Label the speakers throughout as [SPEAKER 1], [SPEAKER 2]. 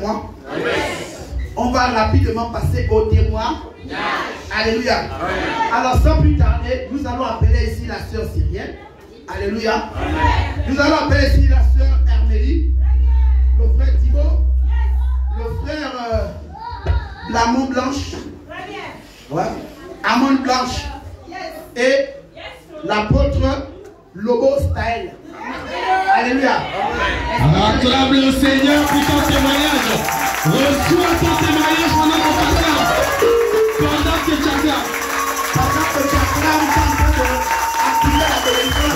[SPEAKER 1] moi. On va rapidement passer au témoin. Alléluia. Alors sans plus tarder, nous allons appeler ici la sœur syrienne. Alléluia. Nous allons appeler ici la sœur Hermélie, le frère Thibaut, le frère Lamont Blanche, ouais, Amande Blanche et l'apôtre Lobo Style. Alléluia.
[SPEAKER 2] Acclame le Seigneur pour ton témoignage. Reçois ton témoignage pendant ton passage. Pendant que tu acclames.
[SPEAKER 1] Pendant que tu acclames, tu es en train d'activer la télévision.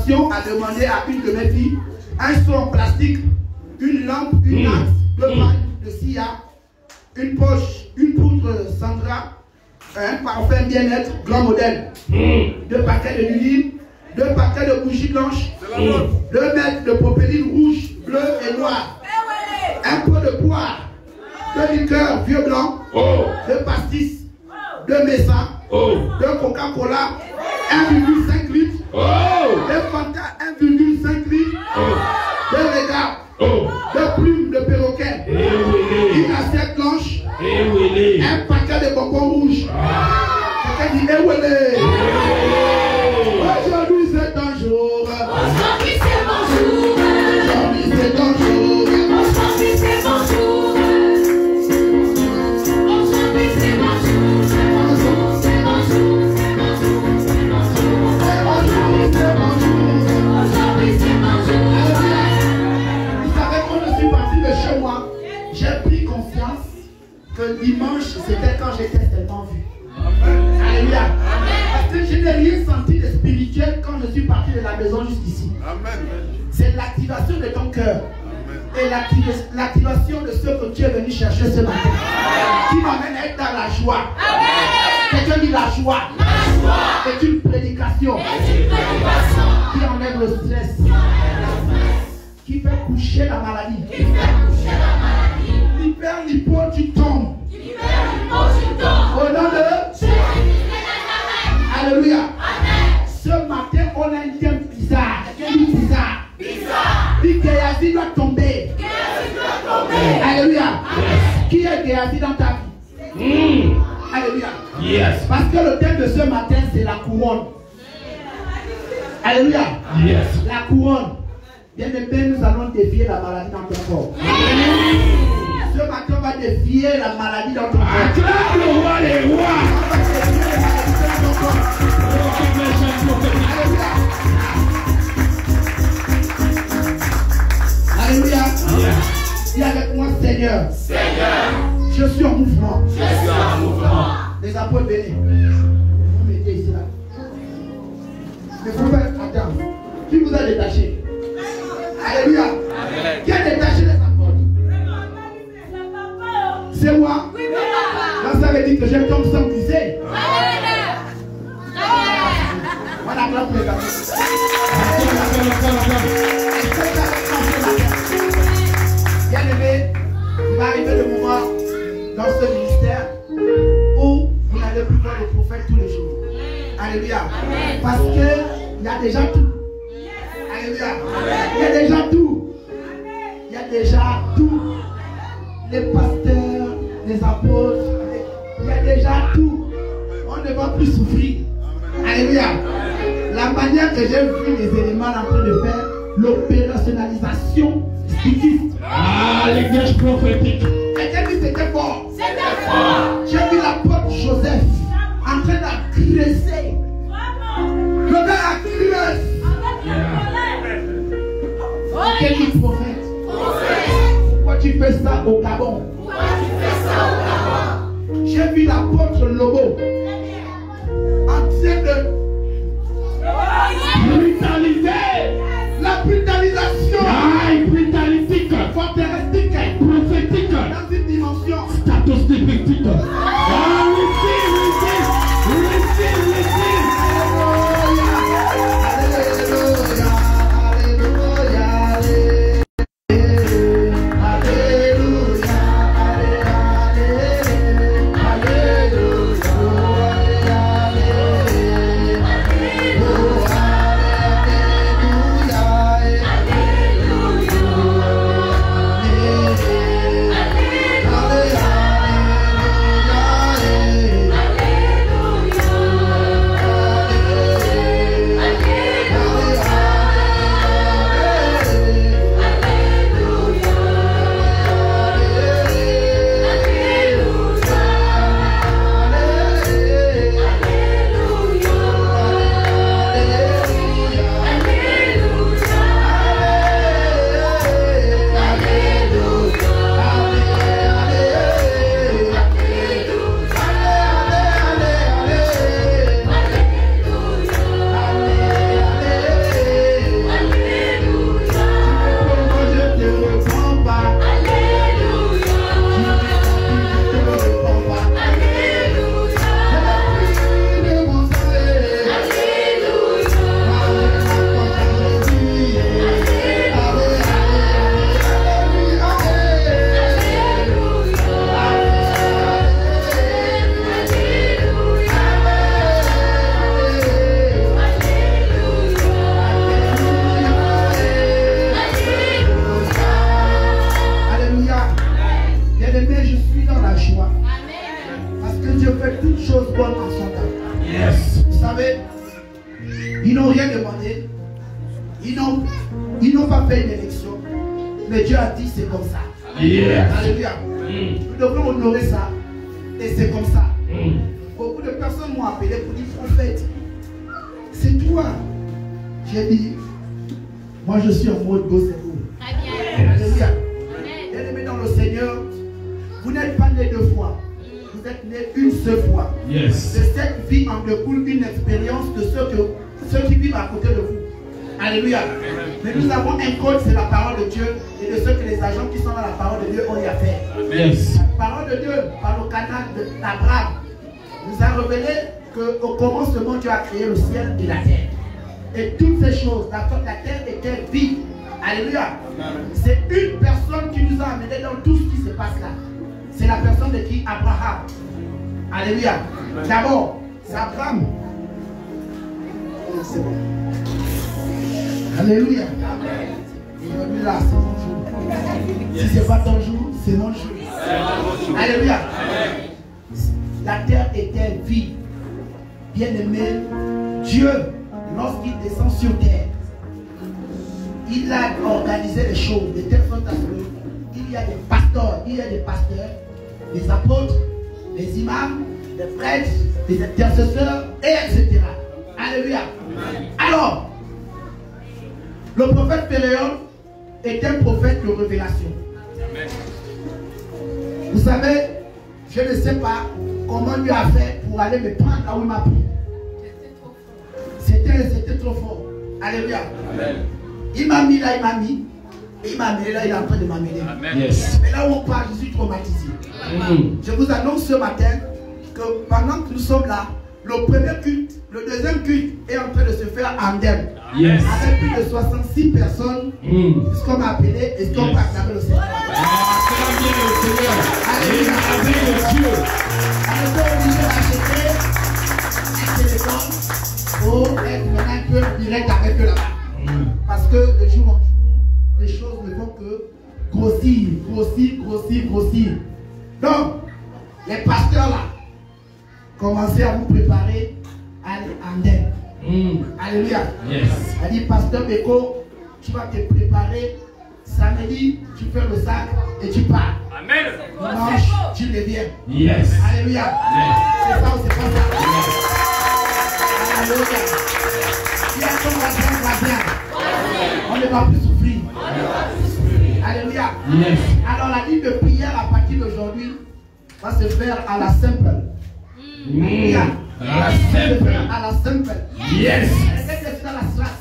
[SPEAKER 3] A demandé à une de mes filles un seau en plastique, une lampe, une axe, deux pailles de scia, une poche, une poudre Sandra, un parfum bien-être, grand modèle, 2 paquets de l'huile, 2 paquets de bougies blanches, 2 mètres de propéline rouge, bleu et noir, un pot de poire, 2 liqueurs vieux blanc, 2 pastis, 2 messins, 2 Coca-Cola, 1,5 litres. 2 Fanta 1,5 litres, 2 regards, 2 plumes de perroquet, une assiette blanche, un paquet de bonbons rouges. Quelqu'un dit Ewele. Aujourd'hui c'est ton jour. Aujourd'hui c'est mon jour. Aujourd'hui c'est ton jour. Aujourd'hui c'est mon jour. Aujourd'hui c'est mon jour. C'est mon jour. J'ai pris confiance que dimanche, c'était quand j'étais tellement vu. Alléluia. Parce que je n'ai rien senti de spirituel quand je suis parti de la maison jusqu'ici. C'est l'activation de ton cœur. Et l'activation de ce que tu es venu chercher ce matin.
[SPEAKER 1] qui m'amène à être dans la joie. Quelqu'un dit la joie. C'est une prédication qui enlève le stress, qui fait coucher la maladie. Libère l'hypo, tu tombes. Au nom de Alléluia. Ce matin, on a un thème bizarre. Dit Géasi doit tomber. Alléluia. Qui est Géasi dans ta vie? Alléluia.
[SPEAKER 2] Yes.
[SPEAKER 1] Parce que le thème de ce matin, c'est la couronne. Alléluia.
[SPEAKER 2] Yes.
[SPEAKER 1] La couronne. Bien aimé, nous allons défier la maladie dans ton corps. Ce matin, on va défier la maladie dans ton corps.
[SPEAKER 2] Acclame le roi des rois.
[SPEAKER 1] On va défier la maladie dans ton corps. Alléluia.
[SPEAKER 2] Alléluia.
[SPEAKER 1] Dis avec moi, Seigneur. Je suis en mouvement. Les apôtres, venez. Vous mettez ici là. Mais vous faites, attends. Qui vous a détaché? Alléluia. Qui a détaché les apôtres? C'est moi. Là, ça veut dire que j'ai comme ça me disait. Voilà, clap les apôtres. Bien aimé, il va arriver le moment dans ce ministère où vous n'allez plus voir le prophète tous les jours. Alléluia. Parce qu'il y a déjà tout. Alléluia. Il y a déjà tout. Il y a déjà tout. Les pasteurs, les apôtres, il y a déjà tout. On ne va plus souffrir. Alléluia. La manière que j'ai vu les éléments en train de faire, l'opérationnalisation spiritiste.
[SPEAKER 2] Ah, l'église prophétique.
[SPEAKER 1] Quelqu'un dit c'était fort. J'ai vu l'apôtre Joseph en train d'agresser. Le gars agresse. Quel dit prophète? Pourquoi tu fais ça au Gabon? J'ai vu l'apôtre Lobo en train de
[SPEAKER 2] Brutalisé.
[SPEAKER 1] la brutalisation
[SPEAKER 2] Brutalistique.
[SPEAKER 1] forterestique
[SPEAKER 2] Prophétique.
[SPEAKER 1] dans une dimension.
[SPEAKER 2] Status dépictique. Ah,
[SPEAKER 1] Ils n'ont rien demandé. Ils n'ont pas fait une élection. Mais Dieu a dit c'est comme ça.
[SPEAKER 2] Yes.
[SPEAKER 1] Alléluia. Nous devons honorer ça. Et c'est comme ça. Beaucoup de personnes m'ont appelé pour dire prophète, c'est toi. J'ai dit, moi je suis en mode go c'est vous. Alléluia. Bien-aimé dans le Seigneur, vous n'êtes pas né deux fois. Vous êtes né une seule fois.
[SPEAKER 2] Yes.
[SPEAKER 1] De cette vie en découle une expérience de ceux qui vivent à côté de vous. Alléluia. Mais nous avons un code, c'est la parole de Dieu et de ce que les agents qui sont dans la parole de Dieu ont y à faire.
[SPEAKER 2] Yes.
[SPEAKER 1] La parole de Dieu, par le canal tabernacle d'Abraham nous a révélé qu'au commencement, Dieu a créé le ciel et la terre. Et toutes ces choses, la terre était vide. Alléluia. C'est une personne qui nous a amené dans tout ce qui se passe là. C'est la personne de qui? Abraham. Alléluia. D'abord, c'est Abraham. C'est bon. Alléluia. Aujourd'hui là, c'est mon jour. Si ce n'est pas ton jour, c'est mon jour. Alléluia. La terre était vide. Bien-aimé, Dieu, lorsqu'il descend sur terre, il a organisé les choses de telle sorte à ce qu'il y a des pasteurs, des apôtres, des imams, des prêtres, des intercesseurs, etc. Alléluia. Alors, le prophète Péréon est un prophète de révélation. Vous savez, je ne sais pas comment Dieu a fait pour aller me prendre là où il m'a pris. C'était trop fort. Alléluia. Amen. Il m'a mis là, il m'a mis. Et il m'a amené là, il est en train de m'amener. Yes. Mais là où on parle, je suis traumatisé. Je vous annonce ce matin que pendant que nous sommes là, le premier culte, le deuxième culte est en train de se faire en Ndem. Yes. Avec plus de 66 personnes, ce qu'on m'a appelé et ce qu'on peut acclamer le Seigneur.
[SPEAKER 2] Acclamez le Seigneur. Alléluia.
[SPEAKER 1] On est obligé d'acheter un téléphone pour être maintenant un peu en direct avec eux là-bas. Parce que de jour en jour, les choses ne font que grossir. Donc, les pasteurs là, commencez à vous préparer à aller en Ndem. Alléluia. Yes. Elle dit, pasteur Beko, tu vas te préparer. Samedi, tu fais le sac et tu pars. Amen. Dimanche, tu reviens. Yes. Alléluia. Yes. C'est ça ou c'est pas ça? Yes. Alléluia. Si à ton va bien, on ne va plus souffrir. Alléluia. Yes. Alors la ligne de prière à partir d'aujourd'hui va se faire à la simple. Alléluia. À la simple. Yes. Dans la slash.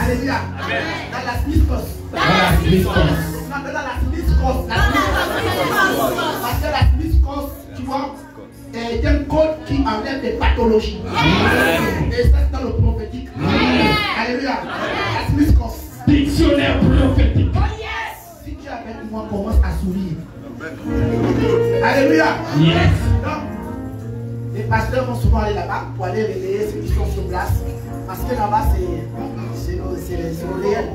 [SPEAKER 1] Alléluia. Dans la smiscos. Non, dans la smiscos. Parce que la smiscos, tu vois, est un code qui enlève des pathologies. Et ça, c'est dans le prophétique. Alléluia. La smiscos. Dictionnaire prophétique. Si tu es avec moi, commence à sourire. Alléluia. Yes. Donc, les pasteurs vont souvent aller là-bas pour aller réveiller ceux qui sont sur place. Parce que là-bas, c'est le réel.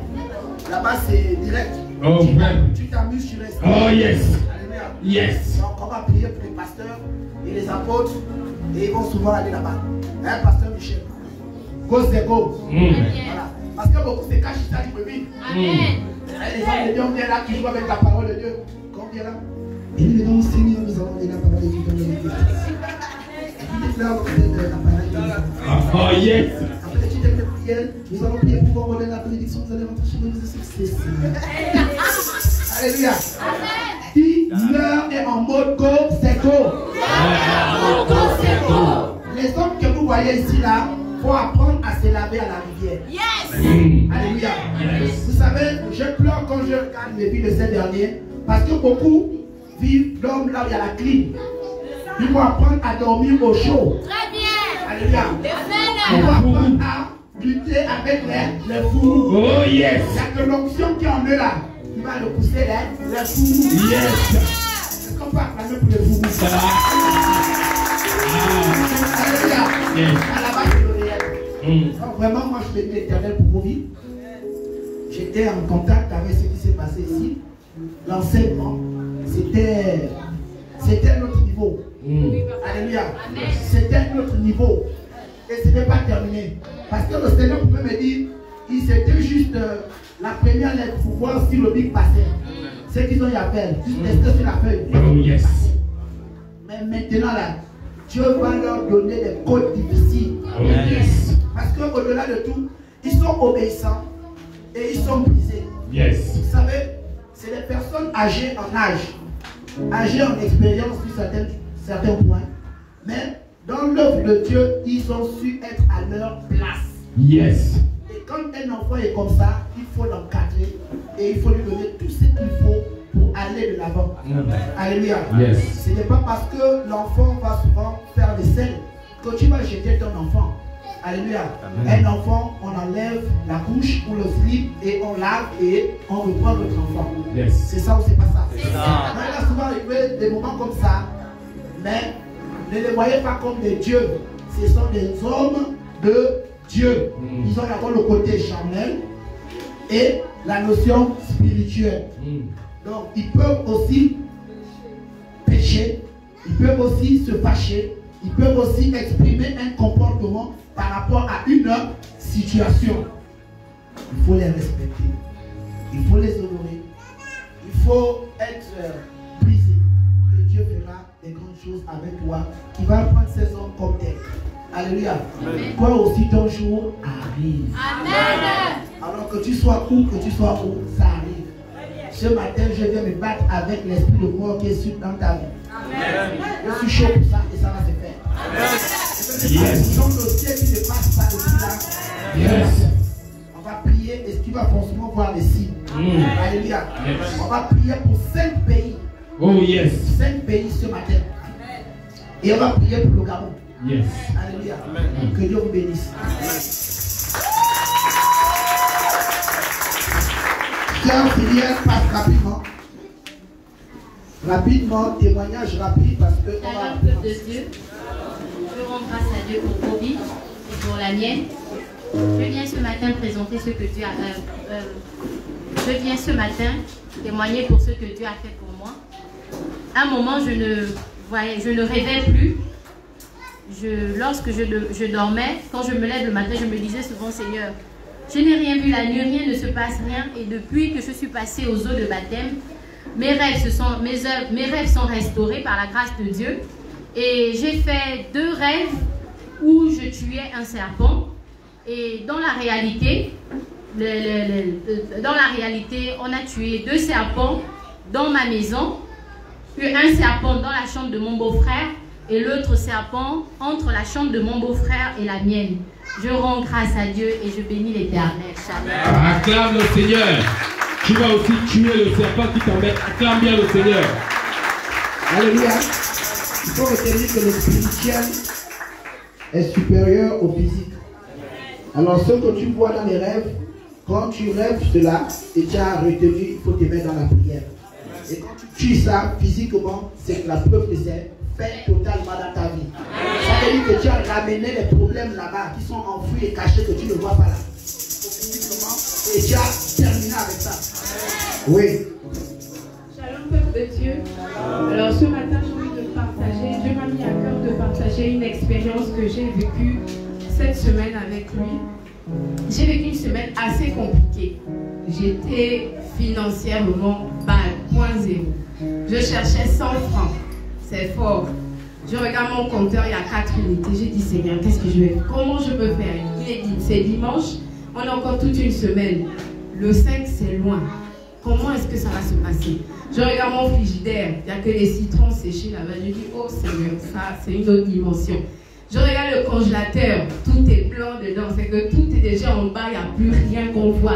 [SPEAKER 1] Là-bas, c'est direct. Oh, tu t'amuses, tu restes. Oh, yes. Alléluia. Yes. Donc, on va prier pour les pasteurs et les apôtres. Et ils vont souvent aller là-bas. Hein, pasteur Michel. Go, c'est go. Voilà. Parce que beaucoup se cachent ici à l'Ibérie. Les hommes de Dieu, on vient là qui jouent avec la parole de Dieu. Quand on vient là, et nous venons Seigneur, nous allons donner la parole de Dieu. Oh yes. Après tu termines la prière, nous allons prier pour qu'on donne la bénédiction, nous allons rentrer chez nous, nous succès. Alléluia. Qui meurt est en mode go, c'est go. Les hommes que vous voyez ici là, faut apprendre à se laver à la rivière. Yes. Alléluia. Yes. Vous savez, je pleure quand je regarde mes vies de ces derniers, parce que beaucoup vivent dorment là où il y a la clim. Il faut apprendre à dormir au chaud. Très bien. Alléluia. Il faut apprendre à lutter avec les fourreaux. Oh yes. Il n'y a que l'onction qui en est là. Il va le pousser les fourreaux. Yes. Est-ce qu'on peut acclamer pour les fourreaux? Alléluia. Yes. À la base, c'est le réel. Donc vraiment, moi je bénis l'Éternel pour vos vies. J'étais en contact avec ce qui s'est passé ici. L'enseignement, c'était notre niveau. Alléluia. C'était notre niveau. Et ce n'est pas terminé. Parce que le Seigneur pouvait me dire, c'était juste la première lettre pour voir si le bic passait. C'est qu'ils ont eu appel. Juste tester sur la feuille. Oh, yes. Mais maintenant là, Dieu va leur donner des codes difficiles. Oh, yes. Parce qu'au-delà de tout, ils sont obéissants et ils sont brisés. Yes. Vous savez, c'est des personnes âgées en âge, âgées en expérience sur certains points, mais dans l'œuvre de Dieu, ils ont su être à leur place. Yes. Et quand un enfant est comme ça, il faut l'encadrer et il faut lui donner tout ce qu'il faut pour aller de l'avant. Alléluia.
[SPEAKER 2] Yes.
[SPEAKER 1] Ce n'est pas parce que l'enfant va souvent faire des scènes que tu vas jeter ton enfant. Alléluia. Un enfant, on enlève la couche ou le slip et on lave et on reprend notre enfant.
[SPEAKER 2] Yes.
[SPEAKER 1] C'est ça ou c'est pas ça? C'est ça. Il a souvent arrivé des moments comme ça, mais ne les voyez pas comme des dieux. Ce sont des hommes de Dieu. Ils ont d'abord le côté charnel et la notion spirituelle. Donc, ils peuvent aussi pécher, ils peuvent aussi se fâcher, ils peuvent aussi exprimer un comportement par rapport à une situation. Il faut les respecter, il faut les honorer, il faut être brisé. Et Dieu fera des grandes choses avec toi, qui va prendre ces hommes comme tels. Alléluia. Toi aussi, ton jour arrive. Amen. Alors que tu sois où, ça arrive. Ce matin, je viens me battre avec l'esprit de mort qui est sur dans ta vie. Amen. Je suis chaud pour ça et ça va se faire. Amen. Yes. Donc le ciel qui ne passe pas depuis là. Yes. On va prier et tu vas forcément voir les signes. Alléluia. Yes. On va prier pour 5 pays.
[SPEAKER 2] Oh yes.
[SPEAKER 1] 5 pays ce matin. Et on va prier pour le Gabon.
[SPEAKER 2] Yes.
[SPEAKER 1] Alléluia. Amen. Que Dieu vous bénisse. Chers filières, passe rapidement. Rapidement, témoignage rapide parce que.
[SPEAKER 4] Salut peuple de Dieu. Je rends grâce à Dieu pour Bobby et pour la mienne. Je viens ce matin présenter ce que Dieu a. Je viens ce matin témoigner pour ce que Dieu a fait pour moi. À un moment, je ne rêvais plus. Lorsque je dormais, quand je me lève le matin, je me disais souvent, Seigneur, je n'ai rien vu la nuit, rien ne se passe, rien. Et depuis que je suis passée aux eaux de baptême, mes rêves sont restaurés par la grâce de Dieu. Et j'ai fait 2 rêves où je tuais un serpent. Et dans la réalité, on a tué 2 serpents dans ma maison. Un serpent dans la chambre de mon beau-frère et l'autre serpent entre la chambre de mon beau-frère et la mienne. Je rends grâce à Dieu et je bénis l'Éternel.
[SPEAKER 2] Acclame le Seigneur. Tu vas aussi tuer le serpent qui t'embête. Acclame bien le Seigneur.
[SPEAKER 1] Alléluia. Il faut retenir que le spirituel est supérieur au physique. Alors ce que tu vois dans les rêves, quand tu rêves cela et tu as retenu, il faut te mettre dans la prière. Et quand tu tues ça physiquement, c'est que la preuve que c'est fait totalement dans ta vie. Ça veut dire que tu as ramené les problèmes là-bas qui sont enfouis et cachés que tu ne vois pas là. Physiquement, et tu as terminé avec ça. Oui.
[SPEAKER 5] Shalom peuple de Dieu. Alors ce matin, j'ai envie de partager, Dieu m'a mis à cœur de partager une expérience que j'ai vécue cette semaine avec lui. J'ai vécu une semaine assez compliquée. J'étais financièrement bas, point zéro. Je cherchais 100 francs. C'est fort. Je regarde mon compteur, il y a 4 unités. J'ai dit, Seigneur, qu'est-ce que je vais faire? Comment je peux faire? Il est dit, c'est dimanche, on a encore toute une semaine. Le 5, c'est loin. Comment est-ce que ça va se passer? Je regarde mon frigidaire, il n'y a que les citrons séchés là-bas. Je dis, oh Seigneur, ça, c'est une autre dimension. Je regarde le congélateur, tout est blanc dedans, c'est que tout est déjà en bas, il n'y a plus rien qu'on voit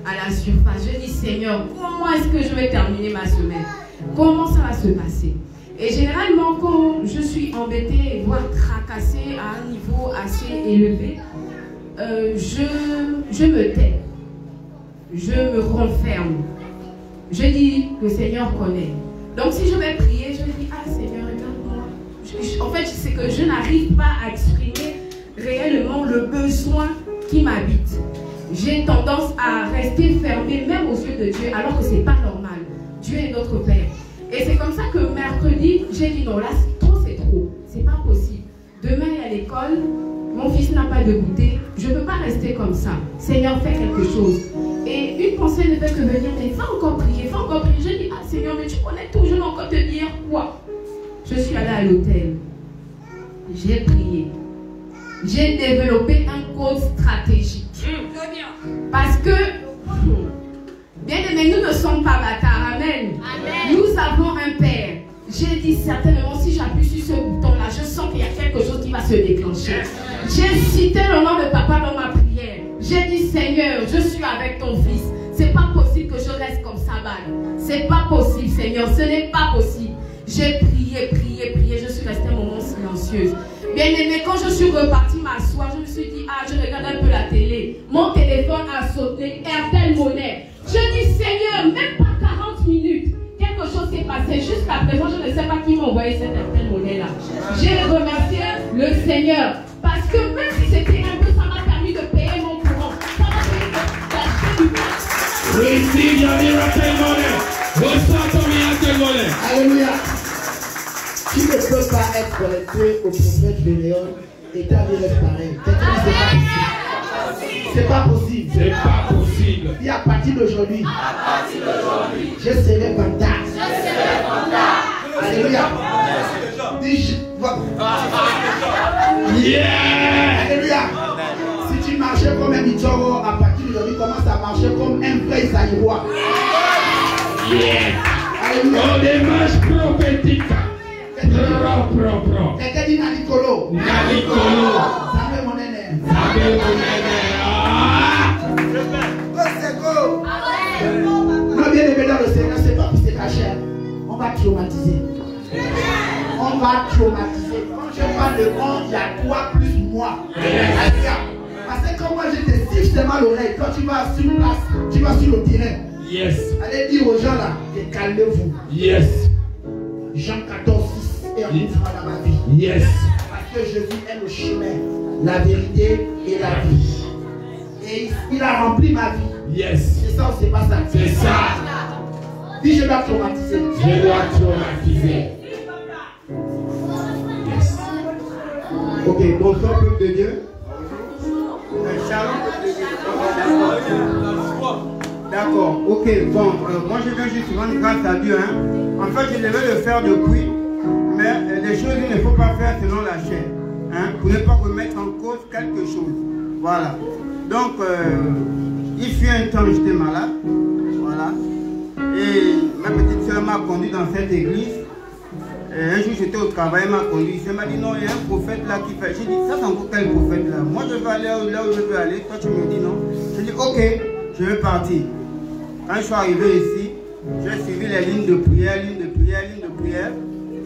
[SPEAKER 5] à la surface. Je dis, Seigneur, comment est-ce que je vais terminer ma semaine? Comment ça va se passer? Et généralement, quand je suis embêtée, voire tracassée à un niveau assez élevé, je me tais. Je me renferme. Je dis que le Seigneur connaît. Donc si je vais prier, je dis, ah Seigneur, regarde-moi. En fait, c'est que je n'arrive pas à exprimer réellement le besoin qui m'habite. J'ai tendance à rester fermée même aux yeux de Dieu, alors que ce n'est pas normal. Dieu est notre Père. Et c'est comme ça que mercredi, j'ai dit non, là, c'est trop. C'est pas possible. Demain, il y a l'école. Mon fils n'a pas de goûter. Je ne peux pas rester comme ça. Seigneur, fais quelque chose. Et une pensée ne fait que venir, mais va encore prier, va encore prier. Je dis, ah Seigneur, mais tu connais tout, je vais encore te dire quoi? Je suis allée à l'hôtel. J'ai prié. J'ai développé un code stratégique. Parce que, bien aimé, nous ne sommes pas bâtards. Amen. Amen. Nous avons un Père. J'ai dit certainement, si j'appuie sur ce bouton-là, je sens qu'il y a quelque chose qui va se déclencher. J'ai cité le nom de papa dans ma prière. J'ai dit, Seigneur, je suis avec ton fils. C'est pas possible que je reste comme ça. sabbat. C'est pas possible, Seigneur, ce n'est pas possible. J'ai prié, je suis restée un moment silencieuse. Bien aimé, quand je suis repartie m'asseoir, je me suis dit, je regarde un peu la télé. Mon téléphone a sauté, Airtel Monnaie. Je dis, Seigneur, même pas 40 minutes, quelque chose s'est passé. Jusqu'à présent, je ne sais pas qui m'a envoyé cette Airtel Monnaie-là. J'ai remercié le Seigneur. Parce que même si c'était un peu, ça m'a permis de payer mon courant. Ça m'a permis d'acheter du pain.
[SPEAKER 2] Receive your miracle money. Reçois ton miracle money.
[SPEAKER 1] Alléluia. Tu ne peux pas être connecté au prophète Bénéon et ta vie reste pareille. C'est pas possible.
[SPEAKER 2] C'est pas possible.
[SPEAKER 1] Et à partir d'aujourd'hui, je serai bandar. Alléluia.
[SPEAKER 2] Yeah.
[SPEAKER 1] Alléluia. Si tu marchais comme un Mitoro, à partir d'aujourd'hui, commence à marcher comme un vrai Isaïois.
[SPEAKER 2] Yeah.
[SPEAKER 1] Alléluia.
[SPEAKER 2] Oh, démarche prophétique. Pro.
[SPEAKER 1] Quelqu'un dit Nalikolo.
[SPEAKER 2] Nalikolo.
[SPEAKER 1] Sabe mon nene.
[SPEAKER 2] Sabe mon nene.
[SPEAKER 1] Non, bien aimé dans le Seigneur, c'est pas pour se cacher. On va traumatiser. On va traumatiser. Quand je parle de on, il y a toi plus moi. Parce que quand moi je te siffle seulement l'oreille, quand tu vas sur place, tu vas sur le terrain.
[SPEAKER 2] Yes.
[SPEAKER 1] Allez dire aux gens là, calmez-vous.
[SPEAKER 2] Yes.
[SPEAKER 1] Jean 14, 6 est rentré dans ma vie.
[SPEAKER 2] Yes.
[SPEAKER 1] Parce que Jésus est le chemin, la vérité et la vie. Et il a rempli ma vie.
[SPEAKER 2] Yes.
[SPEAKER 1] C'est ça ou c'est pas ça?
[SPEAKER 2] C'est ça.
[SPEAKER 1] Dis je dois traumatiser.
[SPEAKER 2] Je dois traumatiser. Yes.
[SPEAKER 3] Ok, bonsoir peuple de Dieu. Shalom. D'accord, ok, bon, moi je viens juste rendre grâce à Dieu. Hein. En fait, je devais le faire depuis, mais les choses il ne faut pas faire selon la chair. Hein, pour ne pas remettre en cause quelque chose. Voilà. Donc, il fut un temps, j'étais malade. Voilà. Et ma petite soeur m'a conduit dans cette église. Un jour j'étais au travail, elle m'a conduit. Elle m'a dit non, il y a un prophète là qui fait. J'ai dit, ça c'est encore quel prophète là? Moi je veux aller là où je veux aller. Toi tu me dis non. J'ai dit ok, je vais partir. Quand je suis arrivé ici, j'ai suivi les lignes de prière,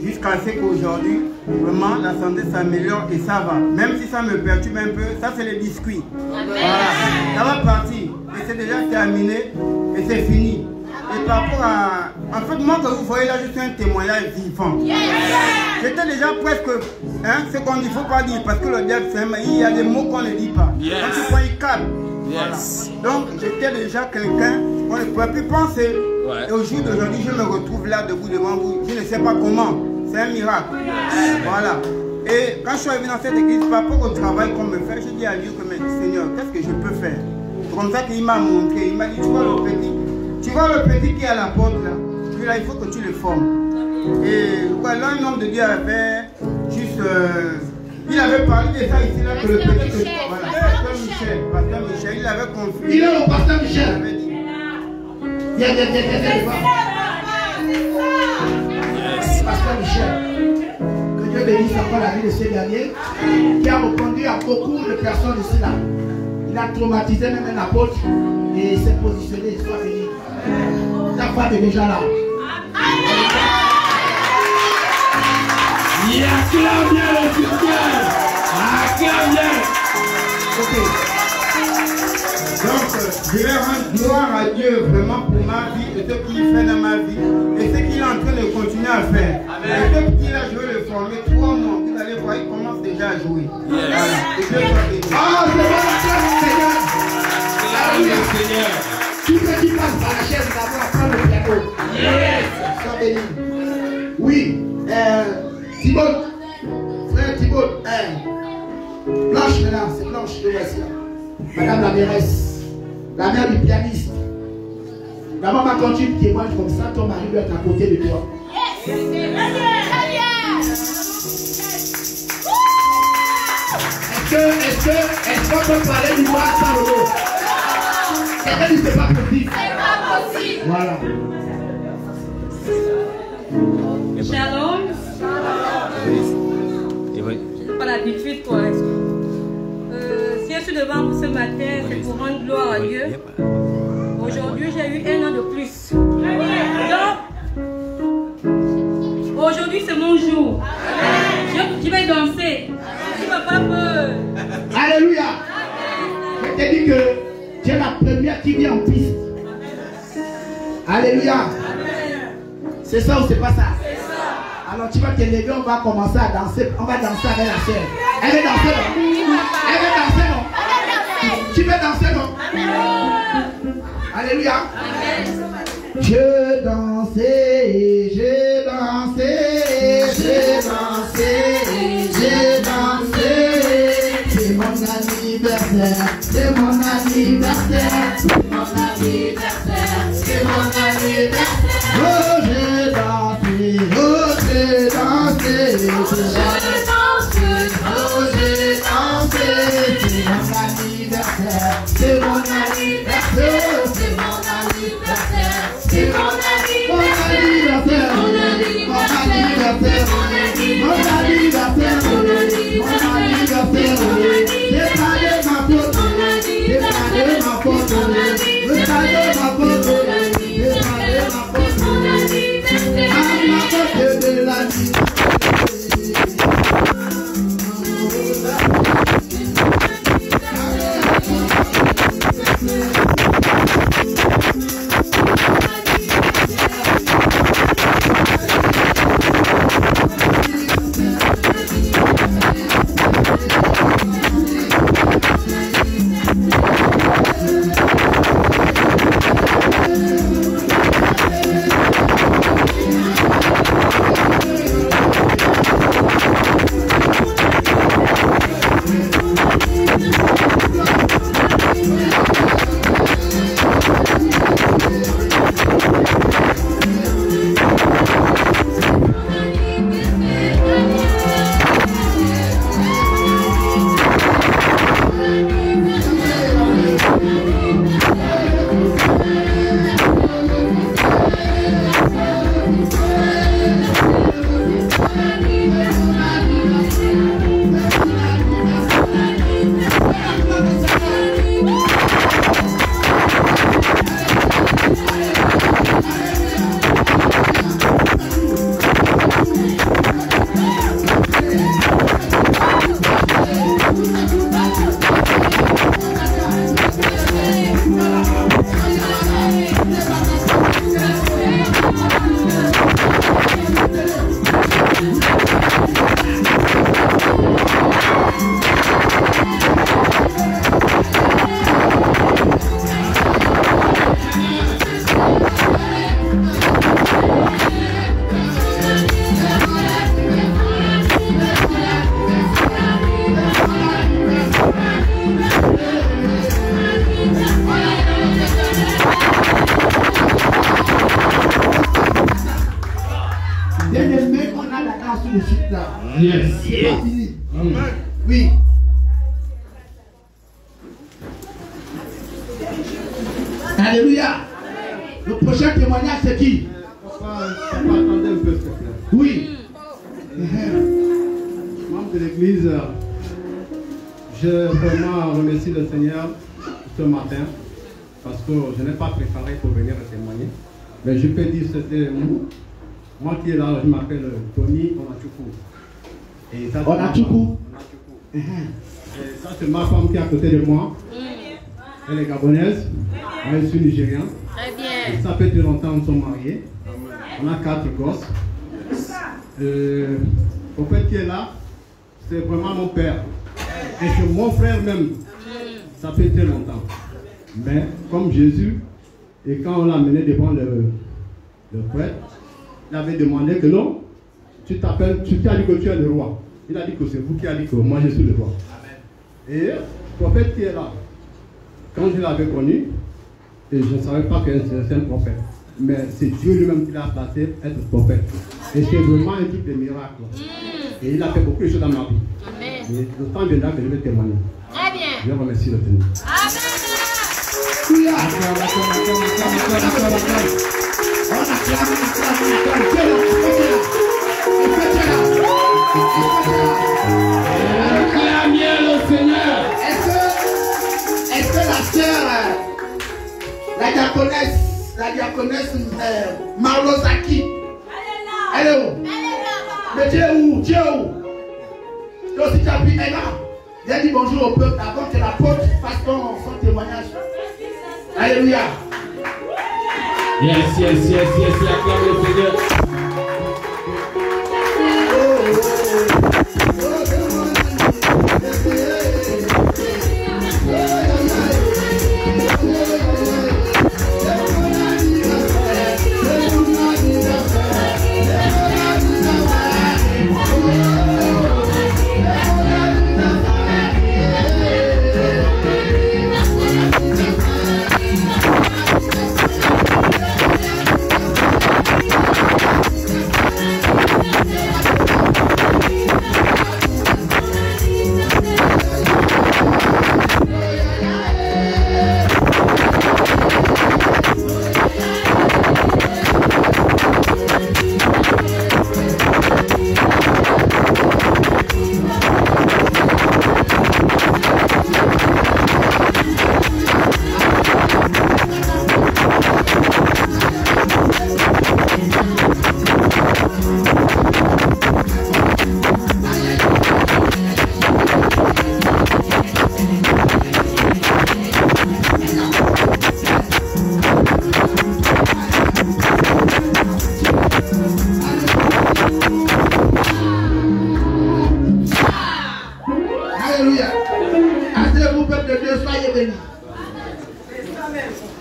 [SPEAKER 3] jusqu'à ce qu'aujourd'hui, vraiment la santé s'améliore et ça va. Même si ça me perturbe un peu, ça c'est les biscuits. Voilà, ça va partir. Et c'est déjà terminé et c'est fini. Et par rapport à... En fait, moi que vous voyez là, je suis un témoignage vivant. J'étais déjà presque... Hein, ce qu'on dit, il ne faut pas dire, parce que le diable, il y a des mots qu'on ne dit pas. Quand tu crois, il calme. Voilà. Donc, j'étais déjà quelqu'un qu'on ne pouvait plus penser. Et au jour d'aujourd'hui, je me retrouve là, debout devant vous. Je ne sais pas comment. C'est un miracle. Voilà. Et quand je suis arrivé dans cette église, par rapport au travail qu'on me fait, j'ai dit à Dieu que, mais Seigneur, qu'est-ce que je peux faire? C'est comme ça qu'il m'a montré. Il m'a dit, tu vois le petit? Tu vois le petit qui est à la porte là? Puis là, il faut que tu le formes. Et voilà, un homme de Dieu avait juste... il avait parlé de ça ici là, que le petit... Voilà, Pasteur Michel, il avait compris.
[SPEAKER 1] Il est le Pasteur Michel.
[SPEAKER 3] Il avait dit...
[SPEAKER 1] Viens. Pasteur Michel. Que Dieu bénisse encore la vie de ce dernier, qui a reconduit à beaucoup de personnes ici là. Il a traumatisé même un apôtre et s'est positionné, il soit béni. La femme est déjà là.
[SPEAKER 2] Il acclame bien le Seigneur. Acclame bien.
[SPEAKER 3] Ok. Donc, je vais rendre gloire à Dieu vraiment pour ma vie et ce qu'il fait dans ma vie et ce qu'il est en train de continuer à faire. Et ce petit là, je vais le former 3 mois. Vous allez voir, il commence déjà à jouer. Voilà. Et Dieu soit béni.
[SPEAKER 1] Ah, c'est bon, Seigneur.
[SPEAKER 2] Alléluia, Seigneur.
[SPEAKER 1] Tout ce qui passe par la chaise d'abord prendre le piano.
[SPEAKER 2] Yes.
[SPEAKER 1] Sois béni. Oui. Thibaut. Frère Thibaut. Blanche maintenant, c'est Blanche de voici. Madame la mairesse. La mère du pianiste. D'abord, quand tu témoignes comme ça, ton mari doit être à côté de toi. Est-ce qu'on peut parler du roi sans le mot? Quelqu'un dit c'est pas possible. Voilà.
[SPEAKER 6] Shalom. Je n'ai pas l'habitude quoi. Si je suis devant vous ce matin, c'est pour rendre gloire à Dieu. Aujourd'hui, j'ai eu 1 an de plus. Je vais danser. Tu n'as pas peur.
[SPEAKER 1] Alléluia. Je t'ai dit que tu es la première qui vient en piste. Alléluia. C'est ça ou c'est pas ça? Alors tu vas te lever, on va commencer à danser. On va danser avec la sœur. Elle veut danser, non? Elle veut danser, non? Tu veux danser, non? Alléluia. Je dansais, j'ai dansé, j'ai dansé, j'ai dansé. C'est mon anniversaire, c'est mon anniversaire, c'est mon anniversaire, c'est mon anniversaire. Oh, j'ai dansé, oh, j'ai dansé, je danse, oh, j'ai dansé. C'est mon anniversaire, c'est mon anniversaire, c'est mon anniversaire. C'est mon anniversaire, mon anniversaire, mon anniversaire, mon anniversaire, c'est pas de ma faute, c'est pas de ma faute, c'est pas de ma faute, c'est pas de ma faute, à ma faute de la vie.
[SPEAKER 2] Yes.
[SPEAKER 1] C'est pas fini. Oui. Alléluia. Le prochain témoignage, c'est qui?
[SPEAKER 7] Papa, attendez un peu, s'il te plaît.
[SPEAKER 1] Oui.
[SPEAKER 7] Membre de l'église, je vraiment remercie le Seigneur ce matin parce que je n'ai pas préparé pour venir témoigner. Mais je peux dire que c'était moi qui est là, je m'appelle Tony Onachoukou. Et ça,
[SPEAKER 1] Onachoukou.
[SPEAKER 7] Et ça, c'est ma femme qui est à côté de moi. Elle est gabonaise. Moi, je suis nigérien.
[SPEAKER 4] Très bien.
[SPEAKER 7] Et ça fait très longtemps qu'on sont mariés. On a 4 gosses. Au fait qui est là, c'est vraiment mon père. Et c'est mon frère même. Ça fait très longtemps. Mais comme Jésus, et quand on l'a amené devant le prêtre, il avait demandé que non, tu t'appelles, tu t'as dit que tu es le roi. Il a dit que c'est vous qui avez dit que moi je suis le roi. Et le prophète qui est là, quand je l'avais connu, et je ne savais pas que c'est un prophète, mais c'est Dieu lui-même qui l'a placé être prophète. Et c'est vraiment un truc de miracle. Et il a fait beaucoup de choses dans ma vie.
[SPEAKER 4] Amen.
[SPEAKER 7] Et le temps viendra que je vais témoigner.
[SPEAKER 4] Très bien.
[SPEAKER 7] Je remercie le Seigneur.
[SPEAKER 1] Alléluia. On acclame.
[SPEAKER 2] Acclamez le Seigneur.
[SPEAKER 1] Est-ce que la sœur, la diaconesse Marlozaki, elle est où? Mais tu es où? Tu es où? Donc si tu as pris un an, viens dire bonjour au peuple avant que l'apôtre fasse son témoignage. Alléluia.
[SPEAKER 2] Yes, acclame le Seigneur.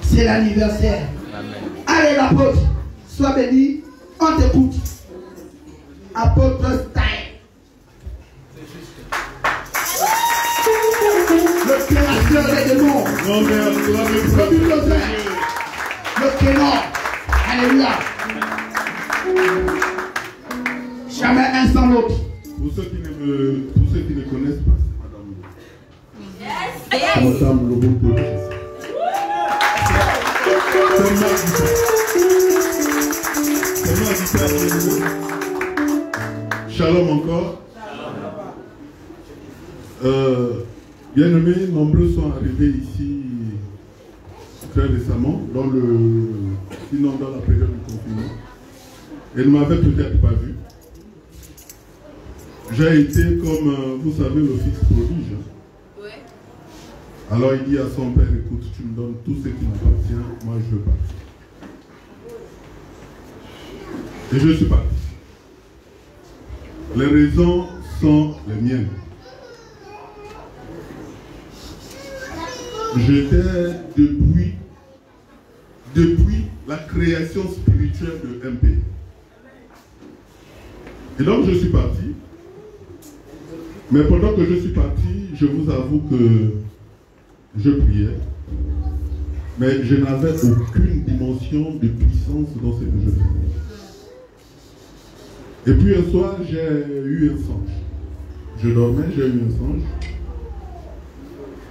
[SPEAKER 1] C'est l'anniversaire. Allez l'apôtre, sois béni, on t'écoute. Apôtre Style. Le créateur des démons. Le bulldozer. Le kénor. Alléluia. Jamais un sans l'autre.
[SPEAKER 8] Pour ceux qui ne connaissent pas, c'est Madame Lobo. Shalom encore. Bien-aimés, nombreux sont arrivés ici très récemment, sinon dans la période du confinement. Et ne m'avaient peut-être pas vu. J'ai été comme, vous savez, le fils prodige. Ouais. Alors il dit à son père, écoute, tu me donnes tout ce qui m'appartient, moi je veux partir. Et je suis parti. Les raisons sont les miennes. J'étais depuis la création spirituelle de MP. Et donc je suis parti. Mais pendant que je suis parti, je vous avoue que je priais. Mais je n'avais aucune dimension de puissance dans ce que je faisais. Et puis un soir, j'ai eu un songe. Je dormais, j'ai eu un songe.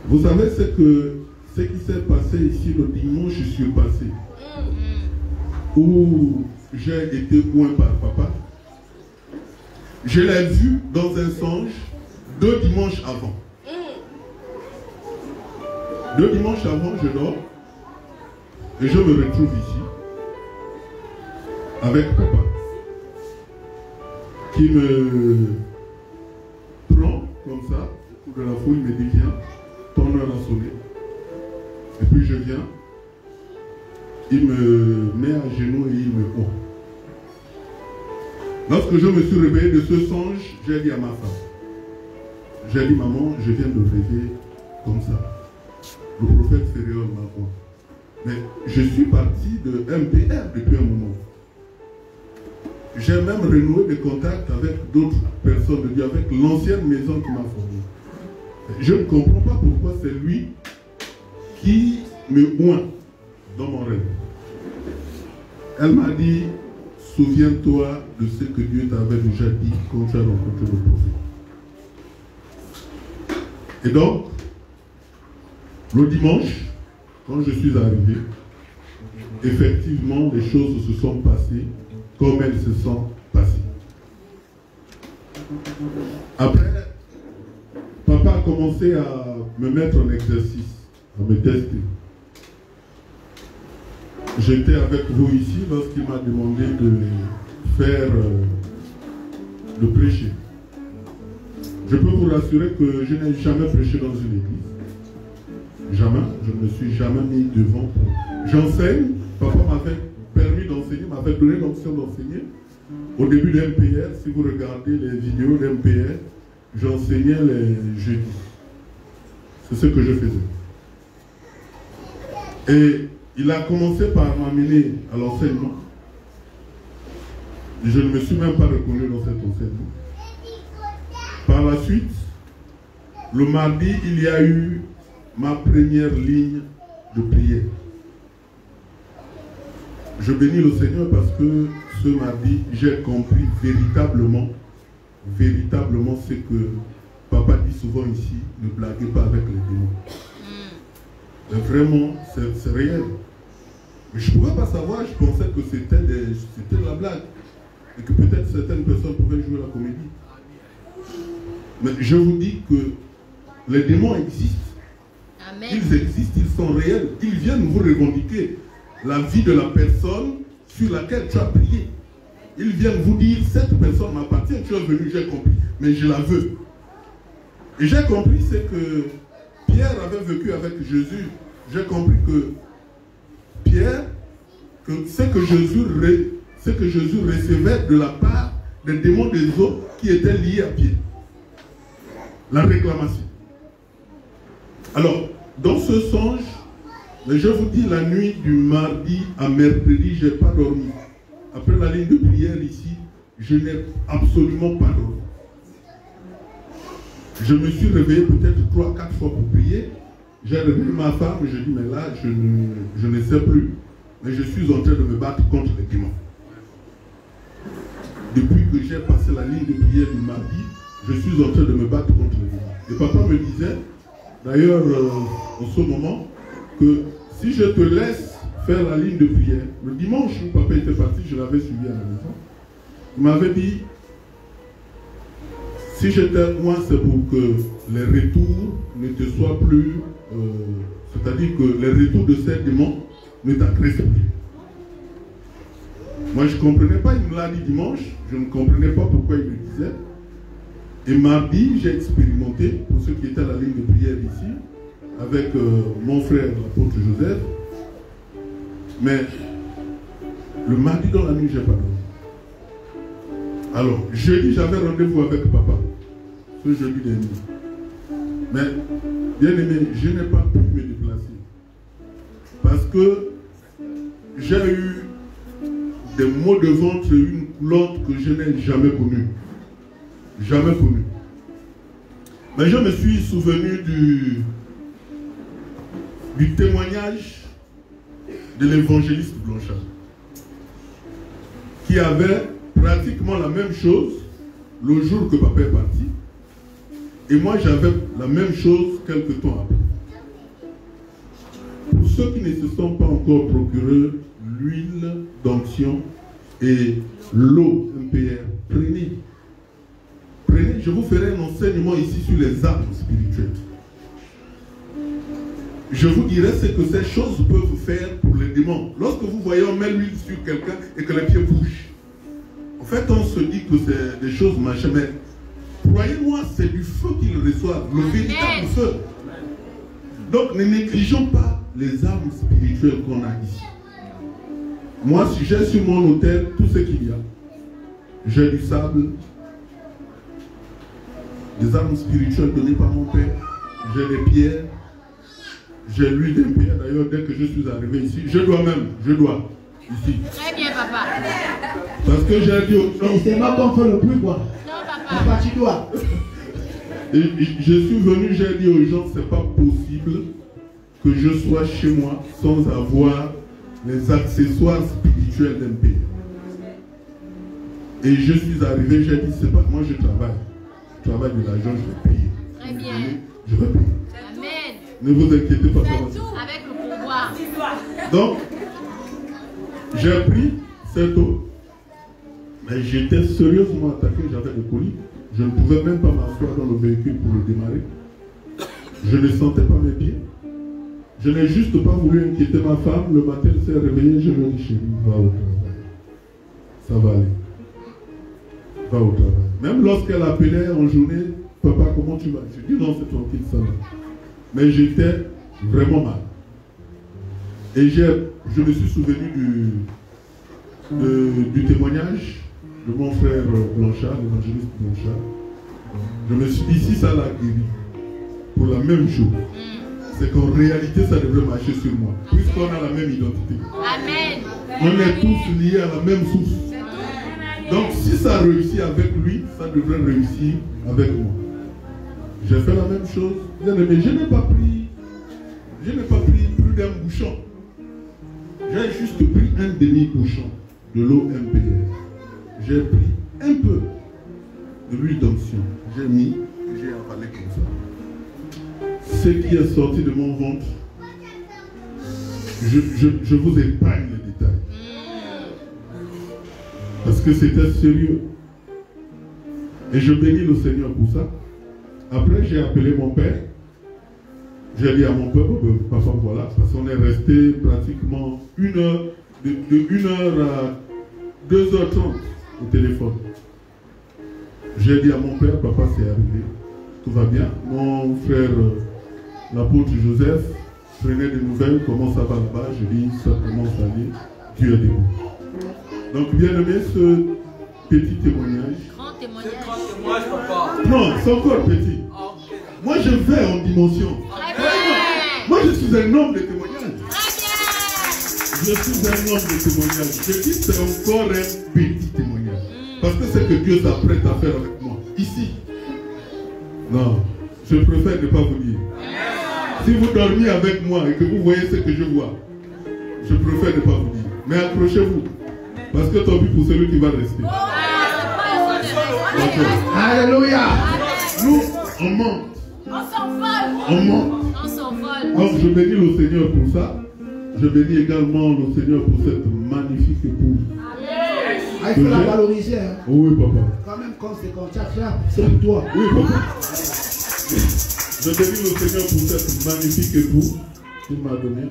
[SPEAKER 8] Vous savez ce qui s'est passé ici le dimanche surpassé, où j'ai été oint par papa. Je l'ai vu dans un songe 2 dimanches avant. 2 dimanches avant, je dors et je me retrouve ici avec papa qui me prend comme ça au bout de la foule, il me dit viens, ton heure a sonné. Et puis je viens, il me met à genoux et il me oint. Lorsque je me suis réveillé de ce songe, j'ai dit à ma femme, j'ai dit maman, je viens de rêver comme ça. Le prophète Féréol m'a oint. Mais je suis parti de MPR depuis un moment. J'ai même renoué des contacts avec d'autres personnes de Dieu, avec l'ancienne maison qui m'a formé. Je ne comprends pas pourquoi c'est lui qui me oint dans mon rêve. Elle m'a dit, souviens-toi de ce que Dieu t'avait déjà dit quand tu as rencontré le prophète. Et donc, le dimanche, quand je suis arrivé, effectivement, les choses se sont passées comme elles se sont passées. Après, papa a commencé à me mettre en exercice, à me tester. J'étais avec vous ici lorsqu'il m'a demandé de faire, de prêcher. Je peux vous rassurer que je n'ai jamais prêché dans une église. Jamais. Je ne me suis jamais mis devant. J'enseigne. Papa m'avait permis d'enseigner, m'avait donné l'option d'enseigner. Au début de MPR, si vous regardez les vidéos de MPR, j'enseignais les jeudis. C'est ce que je faisais. Et il a commencé par m'amener à l'enseignement. Je ne me suis même pas reconnu dans cet enseignement. Par la suite, le mardi, il y a eu ma première ligne de prière. Je bénis le Seigneur parce que ce mardi, j'ai compris véritablement ce que papa dit souvent ici, ne blaguez pas avec les démons. Mais vraiment, c'est réel. Mais je ne pouvais pas savoir, je pensais que c'était de la blague. Et que peut-être certaines personnes pouvaient jouer la comédie. Mais je vous dis que les démons existent. Amen. Ils existent, ils sont réels. Ils viennent vous revendiquer la vie de la personne sur laquelle tu as prié. Ils viennent vous dire, cette personne m'appartient, tu es venu, j'ai compris, mais je la veux. Et j'ai compris ce que Pierre avait vécu avec Jésus. J'ai compris que Pierre, que ce que Jésus recevait de la part des démons des autres qui étaient liés à Pierre. La réclamation. Alors, dans ce songe, je vous dis, la nuit du mardi à mercredi, je n'ai pas dormi. Après la ligne de prière ici, je n'ai absolument pas dormi. Je me suis réveillé peut-être 3-4 fois pour prier. J'ai réveillé ma femme, je dis, mais là, je ne sais plus. Mais je suis en train de me battre contre les démons. Depuis que j'ai passé la ligne de prière du mardi, je suis en train de me battre contre les démons. Et papa me disait, d'ailleurs, en ce moment, que si je te laisse faire la ligne de prière, le dimanche où papa était parti, je l'avais suivi à la maison, il m'avait dit, si j'étais moi, c'est pour que les retours ne te soient plus, c'est-à-dire que les retours de ces démons ne t'agressent plus. Moi, je ne comprenais pas, il me l'a dit dimanche, je ne comprenais pas pourquoi il me disait. Et mardi, j'ai expérimenté, pour ceux qui étaient à la ligne de prière ici, avec mon frère, l'apôtre Joseph. Mais le mardi dans la nuit, je n'ai pas dormi. Alors, jeudi, j'avais rendez-vous avec papa. Ce jeudi dernier. Mais, bien aimé, je n'ai pas pu me déplacer. Parce que j'ai eu des maux de ventre et une coulotte que je n'ai jamais connue. Jamais connue. Mais je me suis souvenu du témoignage de l'évangéliste Blanchard, qui avait pratiquement la même chose le jour que papa est parti. Et moi, j'avais la même chose quelques temps après. Pour ceux qui ne se sont pas encore procurés l'huile d'onction et l'eau MPR, prenez. Prenez, je vous ferai un enseignement ici sur les armes spirituelles. Je vous dirai ce que ces choses peuvent faire pour les démons. Lorsque vous voyez, on met l'huile sur quelqu'un et que les pieds bougent. En fait, on se dit que c'est des choses machin, mais croyez-moi, c'est du feu qu'ils reçoivent, le véritable feu. Donc, ne négligeons pas les armes spirituelles qu'on a ici. Moi, si j'ai sur mon autel tout ce qu'il y a, j'ai du sable, des armes spirituelles données par mon père, j'ai des pierres, j'ai l'huile des pierres. D'ailleurs, dès que je suis arrivé ici, je dois ici.
[SPEAKER 4] Très bien, papa.
[SPEAKER 8] Parce que j'ai dit aux gens,
[SPEAKER 3] c'est moi qu'on fait le plus, quoi.
[SPEAKER 4] Non, papa.
[SPEAKER 3] Papa, tu dois.
[SPEAKER 8] Et je suis venu, j'ai dit aux gens, c'est pas possible que je sois chez moi sans avoir les accessoires spirituels d'un pays. Et je suis arrivé, j'ai dit, c'est pas moi, je travaille. Je travaille de l'argent, je vais payer.
[SPEAKER 4] Très bien.
[SPEAKER 8] Je vais payer.
[SPEAKER 4] Amen.
[SPEAKER 8] Ne vous inquiétez pas.
[SPEAKER 4] Fais tout avec le pouvoir.
[SPEAKER 8] Donc, j'ai pris cette eau. Mais j'étais sérieusement attaqué, j'avais des colis. Je ne pouvais même pas m'asseoir dans le véhicule pour le démarrer. Je ne sentais pas mes pieds. Je n'ai juste pas voulu inquiéter ma femme. Le matin, elle s'est réveillée, je lui ai dit, chérie, va au travail. Ça va aller. Va au travail. Même lorsqu'elle appelait en journée, papa, comment tu vas? Je dis non, c'est tranquille, ça va. Mais j'étais vraiment mal. Et je me suis souvenu du témoignage de mon frère Blanchard, l'évangéliste Blanchard. Je me suis dit, si ça l'a guéri pour la même chose, c'est qu'en réalité, ça devrait marcher sur moi, puisqu'on a la même identité.
[SPEAKER 4] Amen.
[SPEAKER 8] On est tous liés à la même source. Donc, si ça réussit avec lui, ça devrait réussir avec moi. J'ai fait la même chose. Bien aimé, je n'ai pas pris plus d'un bouchon. J'ai juste pris un demi-bouchon de l'eau MPR. J'ai pris un peu de l'huile d'onction. J'ai mis, j'ai avalé comme ça. Ce qui est sorti de mon ventre, je vous épargne les détails. Parce que c'était sérieux. Et je bénis le Seigneur pour ça. Après, j'ai appelé mon père. J'ai dit à mon père, papa, voilà, parce qu'on est resté pratiquement de 1h à 2h30 au téléphone. J'ai dit à mon père, papa, c'est arrivé. Tout va bien. Mon frère, l'apôtre Joseph, prenait des nouvelles, comment ça va là-bas. Je dis, ça commence à aller. Dieu est debout. Donc, bien aimé, ce petit témoignage.
[SPEAKER 4] Grand témoignage.
[SPEAKER 8] Non, c'est encore petit. Moi, je vais en dimension. Moi, je suis un homme de témoignage. Je suis un homme de témoignage. Je dis, c'est encore un petit témoignage. Parce que c'est que Dieu s'apprête à faire avec moi. Ici. Non, je préfère ne pas vous dire. Si vous dormiez avec moi et que vous voyez ce que je vois, je préfère ne pas vous dire. Mais accrochez-vous. Parce que tant pis pour celui qui va rester.
[SPEAKER 1] Alléluia.
[SPEAKER 8] Nous, on monte. On monte. Donc je bénis le Seigneur pour ça. Je bénis également le Seigneur pour cette magnifique épouse.
[SPEAKER 1] Ah, il faut la valoriser. Hein.
[SPEAKER 8] Oui, papa.
[SPEAKER 1] Quand même, quand c'est comme ça, c'est pour toi.
[SPEAKER 8] Oui, papa. Je bénis le Seigneur pour cette magnifique épouse qu'il m'a donnée.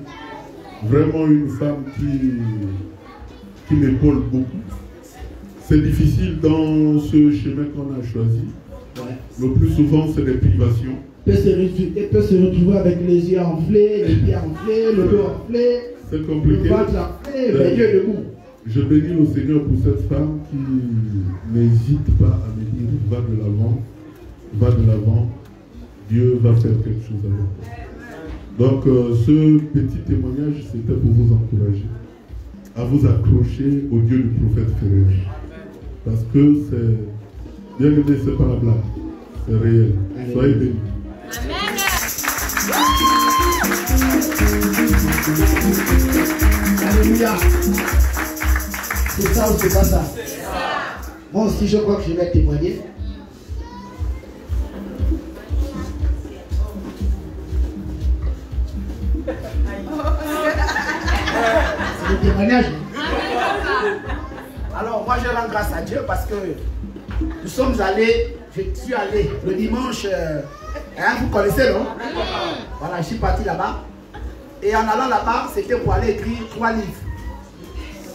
[SPEAKER 8] Vraiment une femme qui m'épaule beaucoup. C'est difficile dans ce chemin qu'on a choisi. Ouais. Le plus souvent, c'est des privations.
[SPEAKER 1] Il peut se retrouver avec les yeux enflés, les pieds enflés, le dos enflé.
[SPEAKER 8] C'est compliqué.
[SPEAKER 1] Le ventre enflé, les yeux debout.
[SPEAKER 8] Je bénis le Seigneur pour cette femme qui n'hésite pas à me dire va de l'avant, va de l'avant. Dieu va faire quelque chose avec toi. Donc, ce petit témoignage, c'était pour vous encourager à vous accrocher au Dieu du prophète Ferrer. Parce que c'est bien aimé, c'est pas la blague, c'est réel. Soyez bénis.
[SPEAKER 1] Alléluia. C'est ça ou c'est pas ça? Moi aussi, je crois que je vais témoigner. C'est le témoignage. Alors, moi, je rends grâce à Dieu parce que nous sommes allés, je suis allé le dimanche, vous connaissez, non? Voilà, je suis parti là-bas. Et en allant là-bas, c'était pour aller écrire 3 livres.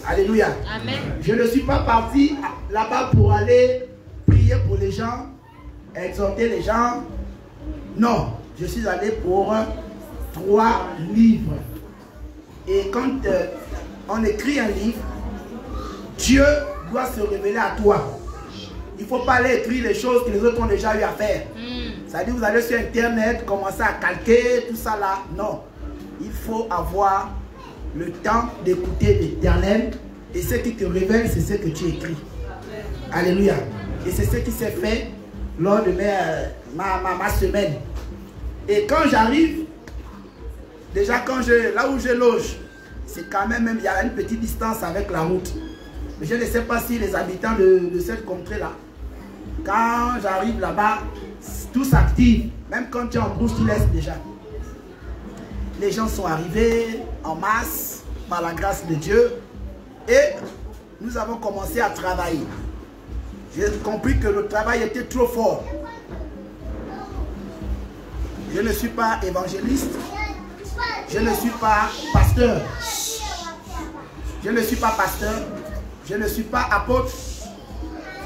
[SPEAKER 1] Alléluia. Amen. Je ne suis pas parti là-bas pour aller prier pour les gens, exhorter les gens. Non, je suis allé pour 3 livres. Et quand on écrit un livre, Dieu doit se révéler à toi. Il ne faut pas aller écrire les choses que les autres ont déjà eu à faire. C'est-à-dire, vous allez sur Internet, commencer à calquer, tout ça là. Non. Il faut avoir le temps d'écouter l'Éternel. Et ce qui te révèle, c'est ce que tu écris. Alléluia. Et c'est ce qui s'est fait lors de ma semaine. Et quand j'arrive, déjà là où je loge, c'est quand même, il y a une petite distance avec la route. Mais je ne sais pas si les habitants de cette contrée-là, quand j'arrive là-bas, tout s'active. Même quand tu es en brousse, tu laisses déjà. Les gens sont arrivés en masse, par la grâce de Dieu. Et nous avons commencé à travailler. J'ai compris que le travail était trop fort. Je ne suis pas évangéliste. Je ne suis pas pasteur. Je ne suis pas pasteur. Je ne suis pas apôtre.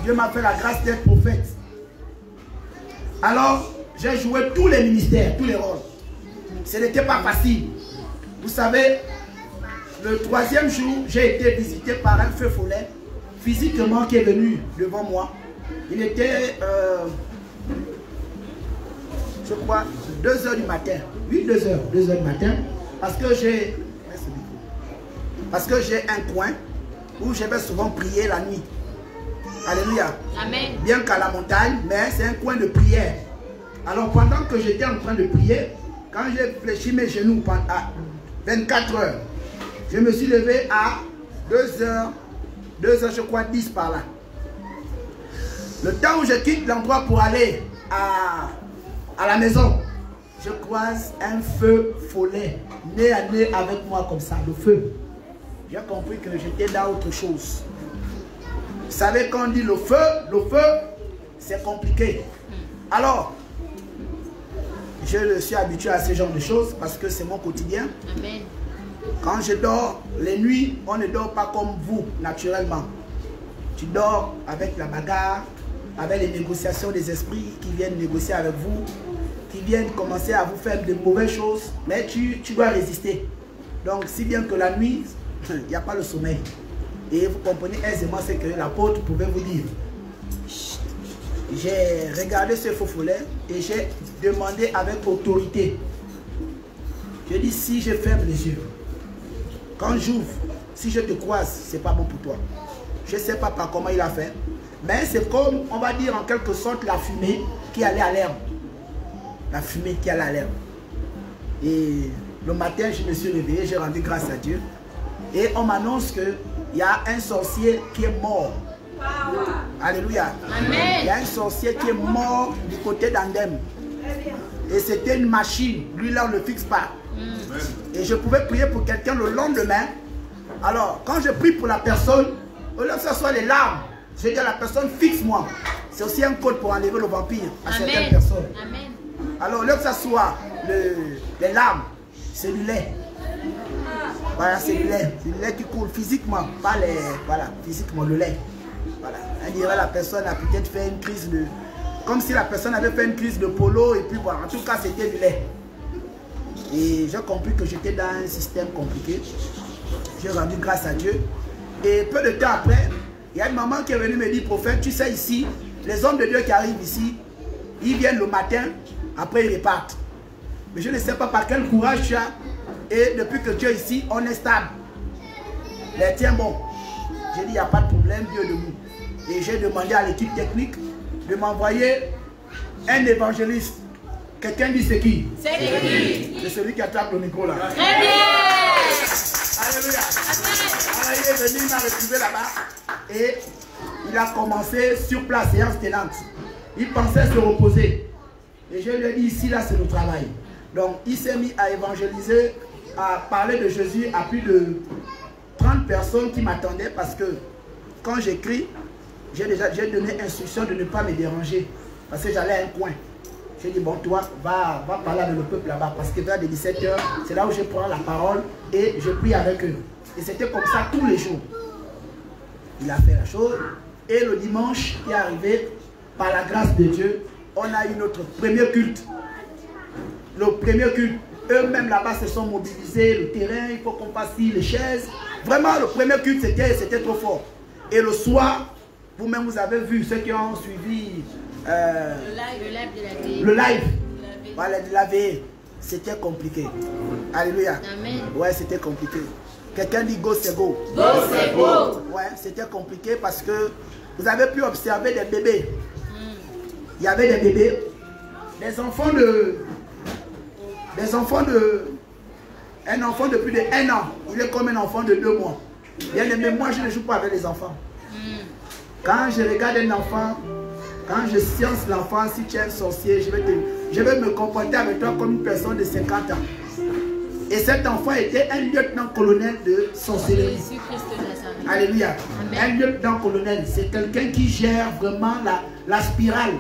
[SPEAKER 1] Dieu m'a fait la grâce d'être prophète. Alors, j'ai joué tous les ministères, tous les rôles. Ce n'était pas facile. Vous savez, le 3e jour, j'ai été visité par un feu follet, physiquement, qui est venu devant moi. Il était, je crois, 2 h du matin. Oui, 2 h du matin. Parce que j'ai un coin où je vais souvent prier la nuit. Alléluia.
[SPEAKER 4] Amen.
[SPEAKER 1] Bien qu'à la montagne, mais c'est un coin de prière. Alors pendant que j'étais en train de prier, quand j'ai fléchi mes genoux à 24 h, je me suis levé à 2 h je crois 10 par là. Le temps où je quitte l'endroit pour aller à la maison, je croise un feu follet, nez à nez avec moi comme ça, le feu. J'ai compris que j'étais dans autre chose. Vous savez, quand on dit le feu, c'est compliqué. Alors, je suis habitué à ce genre de choses parce que c'est mon quotidien.
[SPEAKER 4] Amen.
[SPEAKER 1] Quand je dors, les nuits, on ne dort pas comme vous, naturellement. Tu dors avec la bagarre, avec les négociations des esprits qui viennent négocier avec vous, qui viennent commencer à vous faire de mauvaises choses, mais tu dois résister. Donc, si bien que la nuit, il n'y a pas le sommeil. Et vous comprenez aisément ce que l'apôtre pouvait vous dire. J'ai regardé ce faux follet et j'ai demandé avec autorité. Je dis, si je ferme les yeux, quand j'ouvre, si je te croise, c'est pas bon pour toi. Je ne sais pas par comment il a fait, mais c'est comme, on va dire en quelque sorte, la fumée qui allait à l'herbe. La fumée qui allait à l'herbe. Et le matin, je me suis réveillé, j'ai rendu grâce à Dieu. Et on m'annonce qu'il y a un sorcier qui est mort. Alléluia.
[SPEAKER 4] Amen.
[SPEAKER 1] Il y a un sorcier qui est mort du côté d'Andem. Et c'était une machine. Lui là, on ne le fixe pas. Et je pouvais prier pour quelqu'un le lendemain. Alors, quand je prie pour la personne, au lieu que ce soit les larmes, je dis à la personne, fixe-moi. C'est aussi un code pour enlever le vampire à certaines personnes.
[SPEAKER 4] Amen.
[SPEAKER 1] Alors, au lieu que ce soit les larmes, c'est du lait. Voilà, c'est du lait. C'est du lait qui coule physiquement, pas les... Voilà, physiquement, le lait. Voilà. On dirait la personne a peut-être fait une crise de... Comme si la personne avait fait une crise de polo et puis voilà. En tout cas, c'était du lait. Et j'ai compris que j'étais dans un système compliqué. J'ai rendu grâce à Dieu. Et peu de temps après, il y a une maman qui est venue me dire, prophète, tu sais ici, les hommes de Dieu qui arrivent ici, ils viennent le matin, après ils repartent. Mais je ne sais pas par quel courage tu as. Et depuis que tu es ici, on est stable. Les tiens bon. J'ai dit, il n'y a pas de problème, Dieu est debout. Et j'ai demandé à l'équipe technique de m'envoyer un évangéliste. Quelqu'un dit c'est qui? C'est qui? C'est celui qui attrape le micro là.
[SPEAKER 4] Très bien.
[SPEAKER 1] Alléluia. Alors il est venu, il m'a retrouvé là-bas. Et il a commencé sur place, séance tenante. Il pensait se reposer. Et je lui ai dit, ici là c'est le travail. Donc il s'est mis à évangéliser, à parler de Jésus à plus de 30 personnes qui m'attendaient parce que quand j'écris, j'ai donné instruction de ne pas me déranger parce que j'allais à un coin. J'ai dit, bon, toi, va parler avec le peuple là-bas parce que vers 17 h, c'est là où je prends la parole et je prie avec eux. Et c'était comme ça tous les jours. Il a fait la chose et le dimanche qui est arrivé, par la grâce de Dieu, on a eu notre premier culte. Le premier culte, eux-mêmes là-bas se sont mobilisés, le terrain, il faut qu'on passe les chaises. Vraiment, le premier culte, c'était trop fort. Et le soir, vous-même, vous avez vu ceux qui ont suivi le live. Voilà, de la veille. C'était compliqué. Alléluia. Amen. Ouais, c'était compliqué. Quelqu'un dit go, c'est go. Go, c'est go. Ouais, c'était compliqué parce que vous avez pu observer des bébés. Il y avait des bébés, des enfants de... Un enfant de plus de 1 an, il est comme un enfant de 2 mois. Bien aimé, moi je ne joue pas avec les enfants. Quand je regarde un enfant, quand je science l'enfant, si tu es un sorcier, je vais me comporter avec toi comme une personne de 50 ans. Et cet enfant était un lieutenant-colonel de sorcellerie. Alléluia. Un lieutenant-colonel, c'est quelqu'un qui gère vraiment la spirale.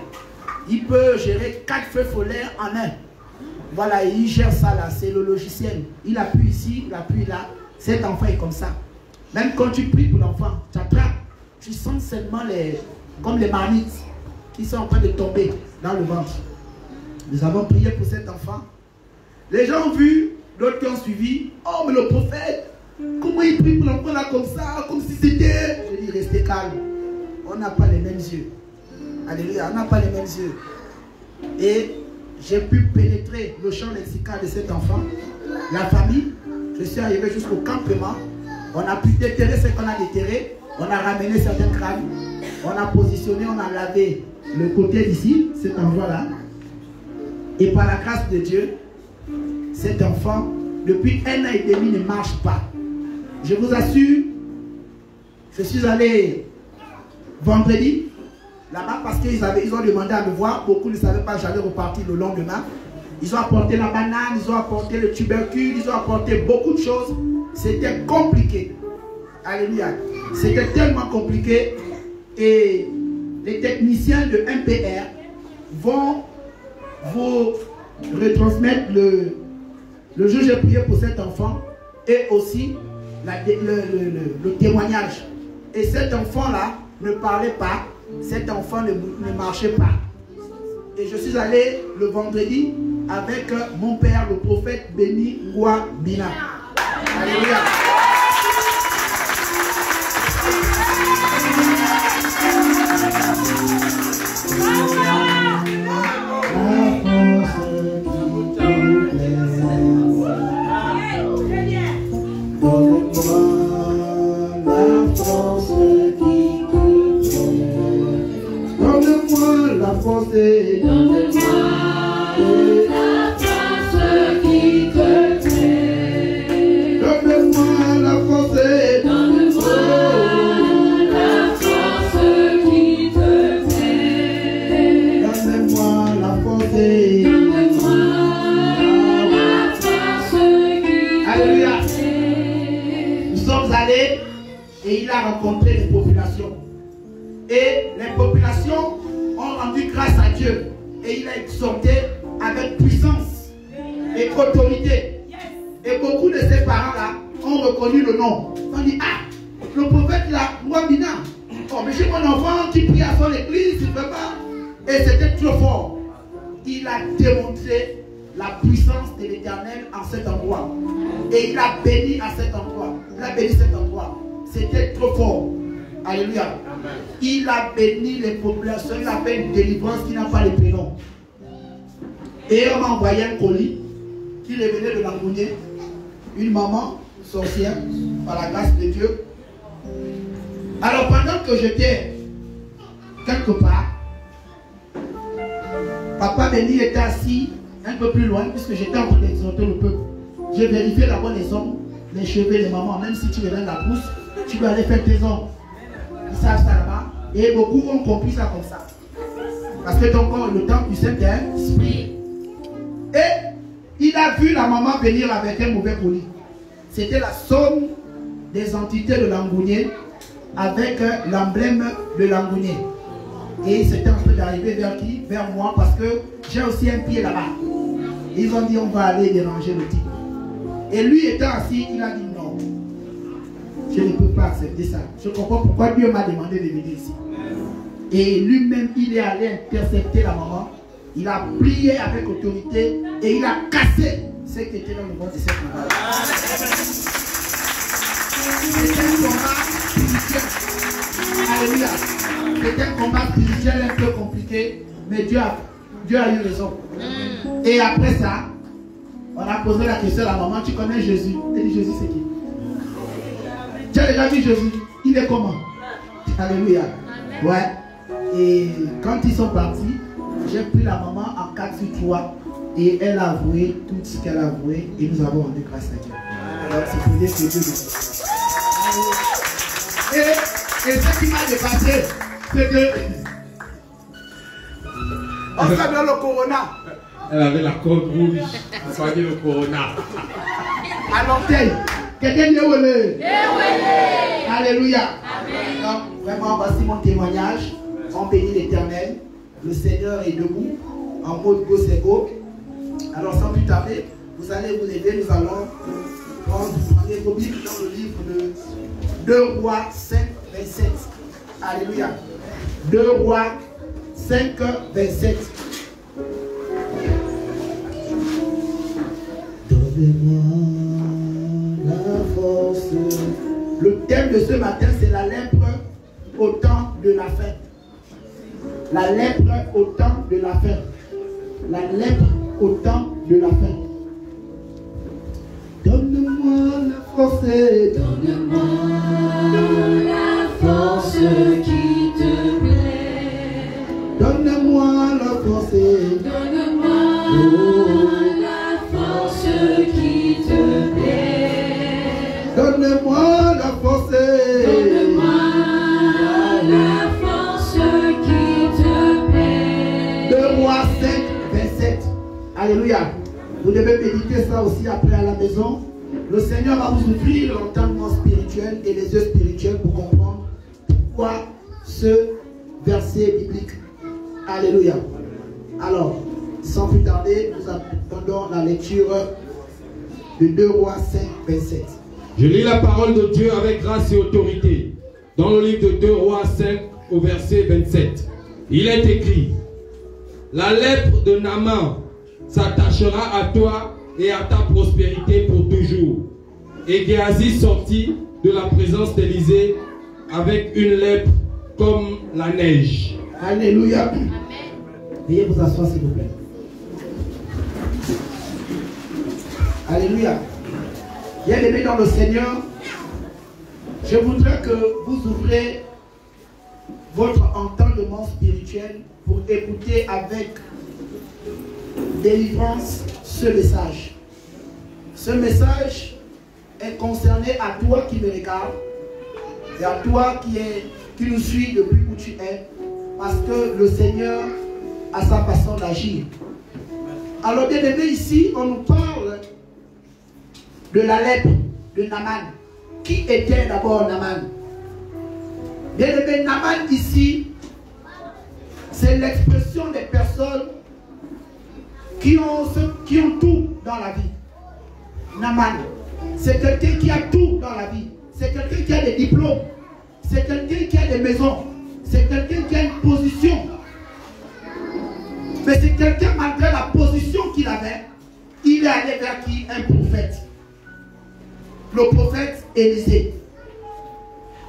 [SPEAKER 1] Il peut gérer 4 feux follets en un. Voilà, il gère ça là, c'est le logiciel. Il appuie ici, il appuie là. Cet enfant est comme ça. Même quand tu pries pour l'enfant, tu attrapes. Tu sens seulement comme les marmites. qui sont en train de tomber dans le ventre. Nous avons prié pour cet enfant. Les gens ont vu, d'autres qui ont suivi. Oh, mais le prophète, comment il prie pour l'enfant là comme ça, comme si c'était... Je dis, restez calme. On n'a pas les mêmes yeux. Alléluia, on n'a pas les mêmes yeux. Et j'ai pu pénétrer le champ lexical de cet enfant, la famille. Je suis arrivé jusqu'au campement. On a pu déterrer ce qu'on a déterré. On a ramené certains crânes. On a positionné, on a lavé le côté d'ici, cet endroit-là. Et par la grâce de Dieu, cet enfant, depuis 1 an et demi, ne marche pas. Je vous assure, je suis allé vendredi là-bas parce qu'ils ont demandé à me voir. Beaucoup ne savaient pas, j'allais repartir le lendemain. Ils ont apporté la banane, ils ont apporté le tubercule, ils ont apporté beaucoup de choses. C'était compliqué. Alléluia. C'était tellement compliqué. Et les techniciens de MPR vont vous retransmettre le jour où j'ai prié pour cet enfant et aussi le témoignage. Et cet enfant-là ne parlait pas, cet enfant ne marchait pas. Et je suis allé le vendredi avec mon père, le prophète Béni Ngwa-Bina. Alléluia. Donne-moi la force qui te plaît. Donne-moi la force. Donne-moi la force qui te plaît. Donne-moi la force. Donne-moi la force qui te plaît. Alléluia. Nous sommes allés et il a rencontré les populations. Et les populations ont rendu grâce à Dieu. Et il a exhorté avec puissance et autorité. Et beaucoup de ses parents-là ont reconnu le nom. On dit, ah, le prophète là, Ngwa-Bina. Oh, mais j'ai mon enfant qui prie à son église, il ne peut pas. Et c'était trop fort. Il a démontré la puissance de l'Éternel en cet endroit. Et il a béni à cet endroit. Il a béni cet endroit. C'était trop fort. Alléluia. Amen. Il a béni les populations. Il a fait une délivrance qui n'a pas les prénoms. Et on m'a envoyé un colis qui revenait de Langounier. Une maman sorcière, par la grâce de Dieu. Alors pendant que j'étais quelque part, Papa Béni était assis un peu plus loin, puisque j'étais en train d'exhorter le peuple. J'ai vérifié d'abord les hommes, les cheveux des mamans. Même si tu reviens de la pousse, tu dois aller faire tes ongles. Ils savent ça là-bas. Et beaucoup ont compris ça comme ça. Parce que donc le temps du Saint-Esprit. Et il a vu la maman venir avec un mauvais colis. C'était la somme des entités de Langounier avec l'emblème de Langounier. Et c'était en train d'arriver vers qui? Vers moi, parce que j'ai aussi un pied là-bas. Ils ont dit on va aller déranger le type. Et lui étant assis, il a dit non. Je ne peux pas accepter ça. Je comprends pourquoi Dieu m'a demandé de venir ici. Et lui-même, il est allé intercepter la maman. Il a prié avec autorité et il a cassé ce qui était dans le ventre de cette maman. C'était un combat spirituel. Alléluia. C'était un combat spirituel un peu compliqué, mais Dieu a eu raison. Et après ça, on a posé la question à la maman, tu connais Jésus? Elle dit, Jésus c'est qui? Tu as déjà vu Jésus? Il est comment? Alléluia. Ouais. Et quand ils sont partis, j'ai pris la maman en 4-3 et elle a avoué tout ce qu'elle a avoué et nous avons rendu grâce à Dieu. Alors c'est pour dire que Dieu et ce qui m'a dépassé, c'est que on fait dans le corona.
[SPEAKER 2] Elle avait la corde rouge, elle soignait le corona.
[SPEAKER 1] À l'orteil. Quelqu'un dit Ewele. Alléluia. Amen. Donc, vraiment, voici mon témoignage. On bénit l'Éternel. Le Seigneur est debout, en mode go c'est go. Alors, sans plus tarder, vous allez vous lever. Nous allons prendre vos Bibles dans le livre de 2 Rois 5, 27. Alléluia. 2 Rois 5, 27. Donnez-moi la force. Le thème de ce matin, c'est la lèpre au temps de la faim. La lèpre au temps de la faim. La lèpre au temps de la faim. Donne-moi la force.
[SPEAKER 9] Donne-moi la force qui te plaît.
[SPEAKER 1] Donne-moi la force.
[SPEAKER 9] Donne-moi la force qui te plaît.
[SPEAKER 1] Donne-moi la force.
[SPEAKER 9] Donne-moi la force qui te plaît.
[SPEAKER 1] 2 Rois 5, 27. Alléluia. Vous devez méditer ça aussi après à la maison. Le Seigneur va vous ouvrir l'entendement spirituel et les yeux spirituels pour comprendre pourquoi ce verset biblique. Alléluia. Alors, sans plus tarder, nous attendons la lecture de 2 Rois 5, 27.
[SPEAKER 2] Je lis la parole de Dieu avec grâce et autorité. Dans le livre de 2 Rois 5 au verset 27. Il est écrit: la lèpre de Naaman s'attachera à toi et à ta prospérité pour toujours. Et Géasi sortit de la présence d'Élisée avec une lèpre comme la neige.
[SPEAKER 1] Alléluia. Veuillez vous asseoir s'il vous plaît. Alléluia. Bien-aimés dans le Seigneur, je voudrais que vous ouvrez votre entendement spirituel pour écouter avec délivrance ce message. Ce message est concerné à toi qui me regarde et à toi qui nous suit depuis où tu es, parce que le Seigneur a sa façon d'agir. Alors bien aimé, ici on nous parle de la lèpre de Naaman. Qui était d'abord Naaman? Bien aimé, Naaman ici, c'est l'expression des personnes qui ont tout dans la vie. Naaman, c'est quelqu'un qui a tout dans la vie. C'est quelqu'un qui a des diplômes. C'est quelqu'un qui a des maisons. C'est quelqu'un qui a une position. Mais c'est quelqu'un, malgré la position qu'il avait, il est allé vers qui? Un prophète. Le prophète Élisée.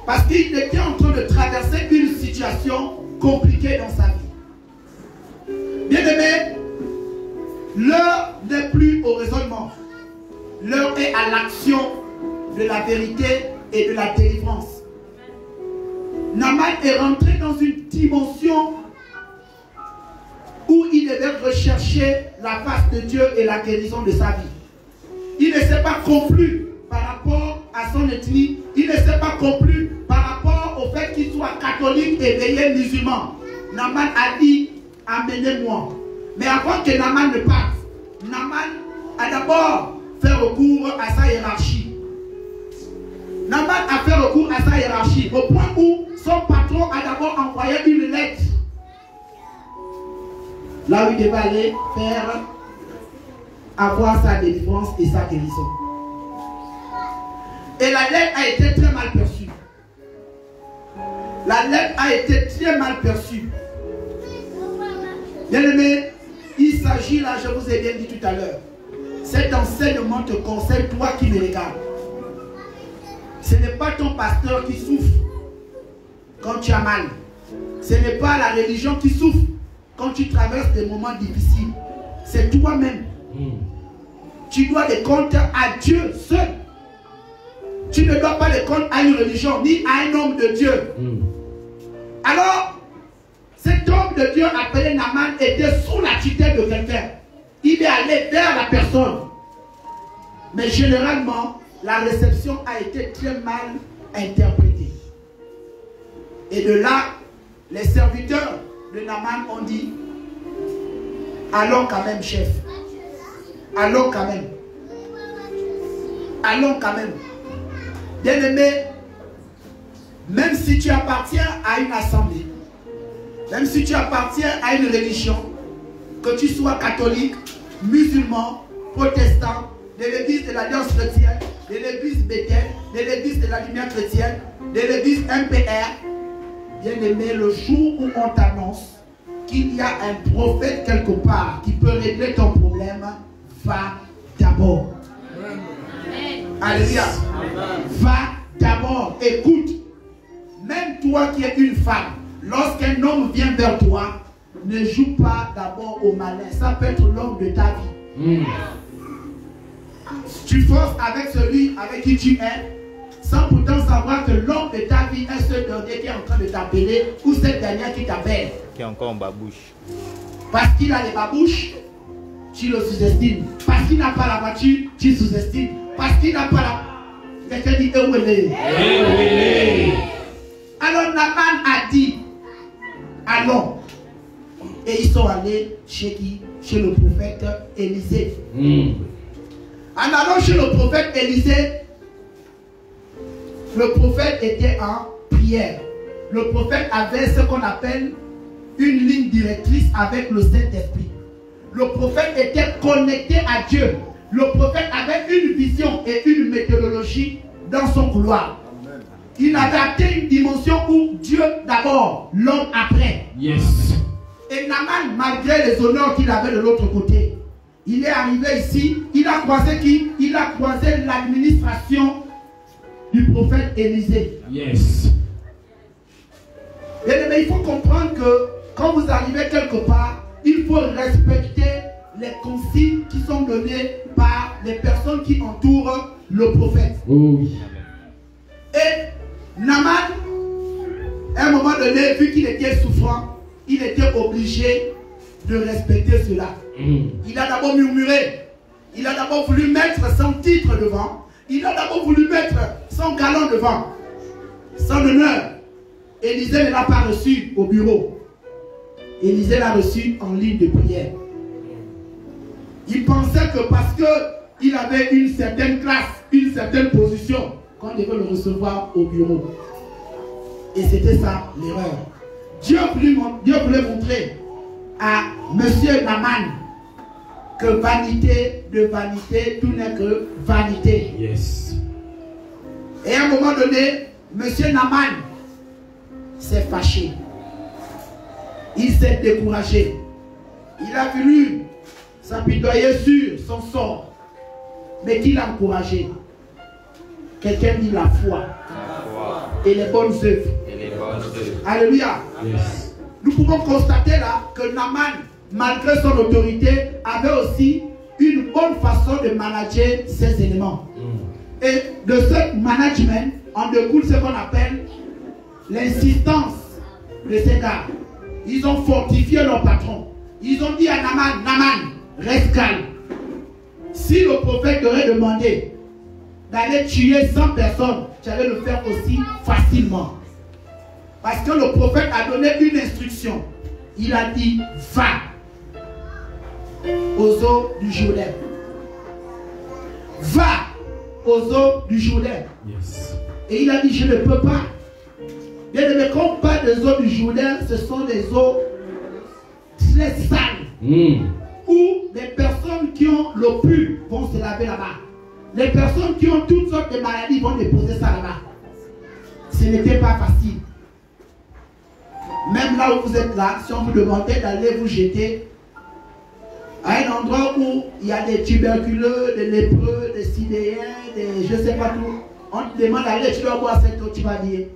[SPEAKER 1] Parce qu'il était en train de traverser une situation compliquée dans sa vie. Bien aimé, l'heure n'est plus au raisonnement. L'heure est à l'action de la vérité et de la délivrance. Naaman est rentré dans une dimension où il devait rechercher la face de Dieu et la guérison de sa vie. Il ne s'est pas complu par rapport à son ethnie. Il ne s'est pas complu par rapport au fait qu'il soit catholique, éveillé, musulman. Naaman a dit, amenez-moi. Mais avant que Naaman ne parte, Naaman a d'abord fait recours à sa hiérarchie. Naaman a fait recours à sa hiérarchie au point où son patron a d'abord envoyé une lettre. Là où il devait aller faire avoir sa délivrance et sa guérison. Et la lettre a été très mal perçue. La lettre a été très mal perçue. Bien aimé, il s'agit là, je vous ai bien dit tout à l'heure, cet enseignement te concerne toi qui me regardes. Ce n'est pas ton pasteur qui souffre quand tu as mal. Ce n'est pas la religion qui souffre quand tu traverses des moments difficiles. C'est toi-même. Tu dois des comptes à Dieu seul. Tu ne dois pas les comptes à une religion ni à un homme de Dieu. Alors, cet homme de Dieu appelé Naaman était sous la tutelle de quelqu'un. Il est allé vers la personne. Mais généralement, la réception a été très mal interprétée. Et de là, les serviteurs de Naaman ont dit, allons quand même, chef. Allons quand même. Allons quand même. Bien-aimé, même si tu appartiens à une assemblée, même si tu appartiens à une religion, que tu sois catholique, musulman, protestant, de l'église de l'Alliance chrétienne, de l'église Bethel, de l'église de la lumière chrétienne, de l'église MPR, bien-aimé, le jour où on t'annonce qu'il y a un prophète quelque part qui peut régler ton problème, va d'abord. Alléluia. Va d'abord, écoute. Même toi qui es une femme, lorsqu'un homme vient vers toi, ne joue pas d'abord au malin. Ça peut être l'homme de ta vie. Tu forces avec celui avec qui tu es, sans pourtant savoir que l'homme de ta vie est ce dernier qui est en train de t'appeler ou cette dernière qui t'appelle.
[SPEAKER 10] Qui est encore en babouche.
[SPEAKER 1] Parce qu'il a les babouches, tu le sous-estimes. Parce qu'il n'a pas la voiture, tu sous-estimes. Parce qu'il n'a pas la... Quelqu'un dit, où elle est? Alors Naaman a dit, allons. Et ils sont allés chez qui? Chez le prophète Élisée. En allant chez le prophète Élisée, le prophète était en prière. Le prophète avait ce qu'on appelle une ligne directrice avec le Saint-Esprit. Le prophète était connecté à Dieu. Le prophète avait une vision et une méthodologie dans son couloir. Il avait atteint une dimension où Dieu d'abord, l'homme après.
[SPEAKER 2] Yes.
[SPEAKER 1] Et Naaman, malgré les honneurs qu'il avait de l'autre côté, il est arrivé ici, il a croisé qui? Il a croisé l'administration du prophète Élisée.
[SPEAKER 2] Yes.
[SPEAKER 1] Mais il faut comprendre que quand vous arrivez quelque part, il faut respecter les consignes qui sont données par les personnes qui entourent le prophète.
[SPEAKER 2] Oh oui.
[SPEAKER 1] Et Naaman, à un moment donné, vu qu'il était souffrant, il était obligé de respecter cela. Il a d'abord murmuré. Il a d'abord voulu mettre son titre devant. Il a d'abord voulu mettre son galon devant. Son honneur. Élisée ne l'a pas reçu au bureau. Élisée l'a reçu en ligne de prière. Il pensait que parce qu'il avait une certaine classe, une certaine position, qu'on devait le recevoir au bureau. Et c'était ça l'erreur. Dieu voulait montrer à monsieur Naaman que vanité de vanité, tout n'est que vanité.
[SPEAKER 2] Yes.
[SPEAKER 1] Et à un moment donné, monsieur Naaman s'est fâché. Il s'est découragé. Il a voulu s'apitoyer sur son sort. Mais qui l'a encouragé? Quelqu'un dit la foi. Et les bonnes œuvres. Alléluia.
[SPEAKER 2] Yes.
[SPEAKER 1] Nous pouvons constater là que Naaman, malgré son autorité, avait aussi une bonne façon de manager ces éléments. Et de ce management, en découle ce qu'on appelle l'insistance de ces gars. Ils ont fortifié leur patron. Ils ont dit à Naaman, Naaman, reste calme. Si le prophète t'aurait demandé d'aller tuer 100 personnes, tu allais le faire aussi facilement. Parce que le prophète a donné une instruction. Il a dit, va aux eaux du Jourdain. Va aux eaux du Jourdain.
[SPEAKER 2] Yes.
[SPEAKER 1] Et il a dit, je ne peux pas. Bien aimé, quand on parle des eaux du Jourdain, ce sont des eaux très sales. Où des personnes qui ont le pus vont se laver là-bas. Les personnes qui ont toutes sortes de maladies vont déposer ça là-bas. Ce n'était pas facile. Même là où vous êtes là, si on vous demandait d'aller vous jeter à un endroit où il y a des tuberculeux, des lépreux, des sidéens, des je ne sais pas tout, on te demande d'aller, tu dois boire cette eau, tu vas dire,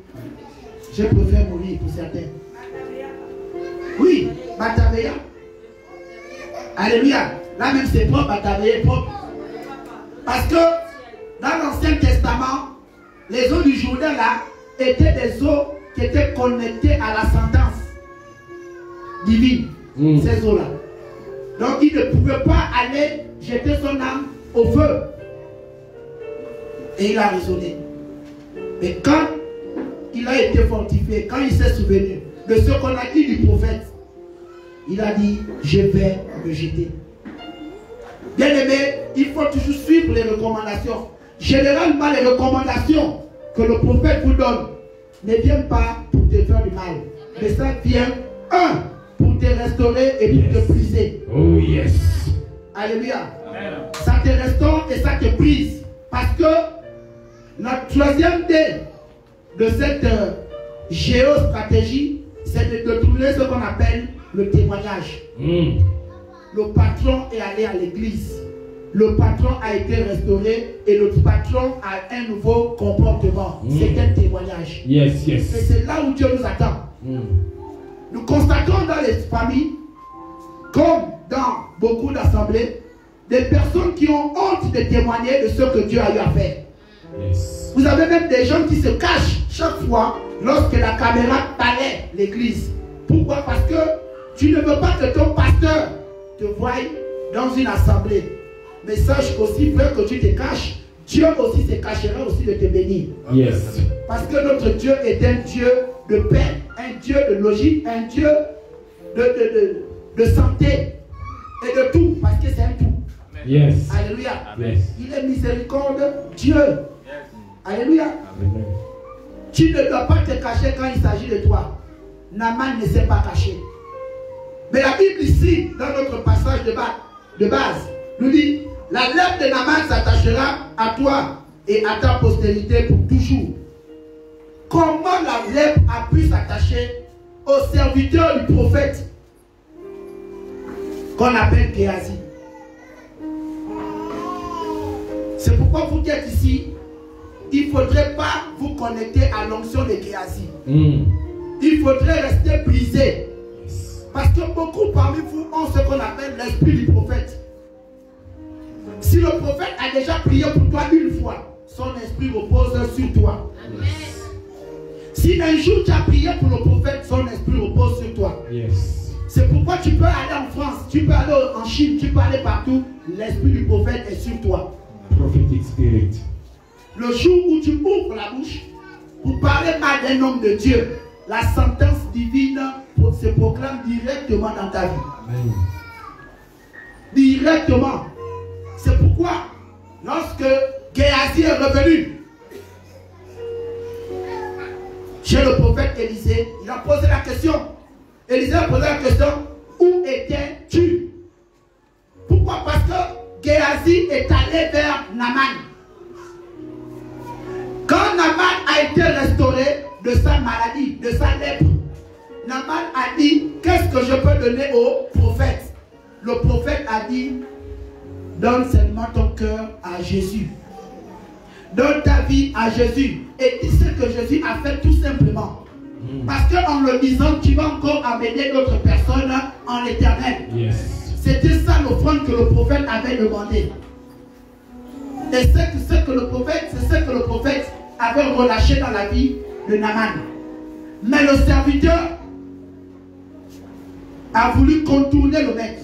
[SPEAKER 1] je préfère mourir pour certains. Oui, Bataveya. Alléluia. Là même c'est propre, Bataveya est propre. Parce que dans l'Ancien Testament, les eaux du Jourdain là étaient des eaux qui étaient connectées à la sentence divine. Ces eaux là. Donc il ne pouvait pas aller jeter son âme au feu. Et il a raisonné. Mais quand il a été fortifié, quand il s'est souvenu de ce qu'on a dit du prophète, il a dit, je vais me jeter. Bien aimé, il faut toujours suivre les recommandations. Généralement, les recommandations que le prophète vous donne ne viennent pas pour te faire du mal. Mais ça vient, pour te restaurer et pour te briser.
[SPEAKER 2] Oh yes.
[SPEAKER 1] Alléluia. Ça te restaure et ça te brise. Parce que la troisième dé de cette géostratégie, c'est de trouver ce qu'on appelle le témoignage. Le patron est allé à l'église. Le patron a été restauré et le patron a un nouveau comportement. C'est un témoignage.
[SPEAKER 2] Yes,
[SPEAKER 1] Et
[SPEAKER 2] yes.
[SPEAKER 1] c'est là où Dieu nous attend. Nous constatons dans les familles, comme dans beaucoup d'assemblées, des personnes qui ont honte de témoigner de ce que Dieu a eu à faire.
[SPEAKER 2] Yes.
[SPEAKER 1] Vous avez même des gens qui se cachent chaque fois lorsque la caméra balaie l'église. Pourquoi? Parce que tu ne veux pas que ton pasteur te voie dans une assemblée. Mais sache qu'aussi peu que tu te caches, Dieu aussi se cachera aussi de te bénir.
[SPEAKER 2] Yes.
[SPEAKER 1] Parce que notre Dieu est un Dieu de paix, un Dieu de logique, un Dieu de santé et de tout, parce que c'est un tout.
[SPEAKER 2] Yes.
[SPEAKER 1] Alléluia.
[SPEAKER 2] Yes.
[SPEAKER 1] Il est miséricorde Dieu. Alléluia.
[SPEAKER 2] Amen.
[SPEAKER 1] Tu ne dois pas te cacher quand il s'agit de toi. Naaman ne s'est pas caché. Mais la Bible ici, dans notre passage de base, nous dit, la lèvre de Naaman s'attachera à toi et à ta postérité pour toujours. Comment la lèvre a pu s'attacher au serviteur du prophète qu'on appelle Géasi? C'est pourquoi vous qui êtes ici, il ne faudrait pas vous connecter à l'onction de Géasi. Il faudrait rester brisé. Parce que beaucoup parmi vous ont ce qu'on appelle l'esprit du prophète. Si le prophète a déjà prié pour toi une fois, son esprit repose sur toi. Amen. Si un jour tu as prié pour le prophète, son esprit repose sur toi.
[SPEAKER 2] Yes.
[SPEAKER 1] C'est pourquoi tu peux aller en France, tu peux aller en Chine, tu peux aller partout. L'esprit du prophète est sur toi.
[SPEAKER 2] Prophetic spirit.
[SPEAKER 1] Le jour où tu ouvres la bouche pour parler mal d'un homme de Dieu, la sentence divine se proclame directement dans ta vie.
[SPEAKER 2] Amen.
[SPEAKER 1] Directement. C'est pourquoi, lorsque Géasi est revenu chez le prophète Élisée, il a posé la question. Élisée a posé la question, où étais-tu? Pourquoi? Parce que Géasi est allé vers Naaman. Quand Naaman a été restauré de sa maladie, de sa lèpre, Naaman a dit, qu'est-ce que je peux donner au prophète? Le prophète a dit, donne seulement ton cœur à Jésus. Donne ta vie à Jésus. Et dis ce que Jésus a fait tout simplement. Parce qu'en le disant, tu vas encore amener d'autres personnes en l'éternel.
[SPEAKER 2] Yes.
[SPEAKER 1] C'était ça l'offrande que le prophète avait demandé. Et c'est ce que le prophète avait relâché dans la vie de Naaman. Mais le serviteur a voulu contourner le maître.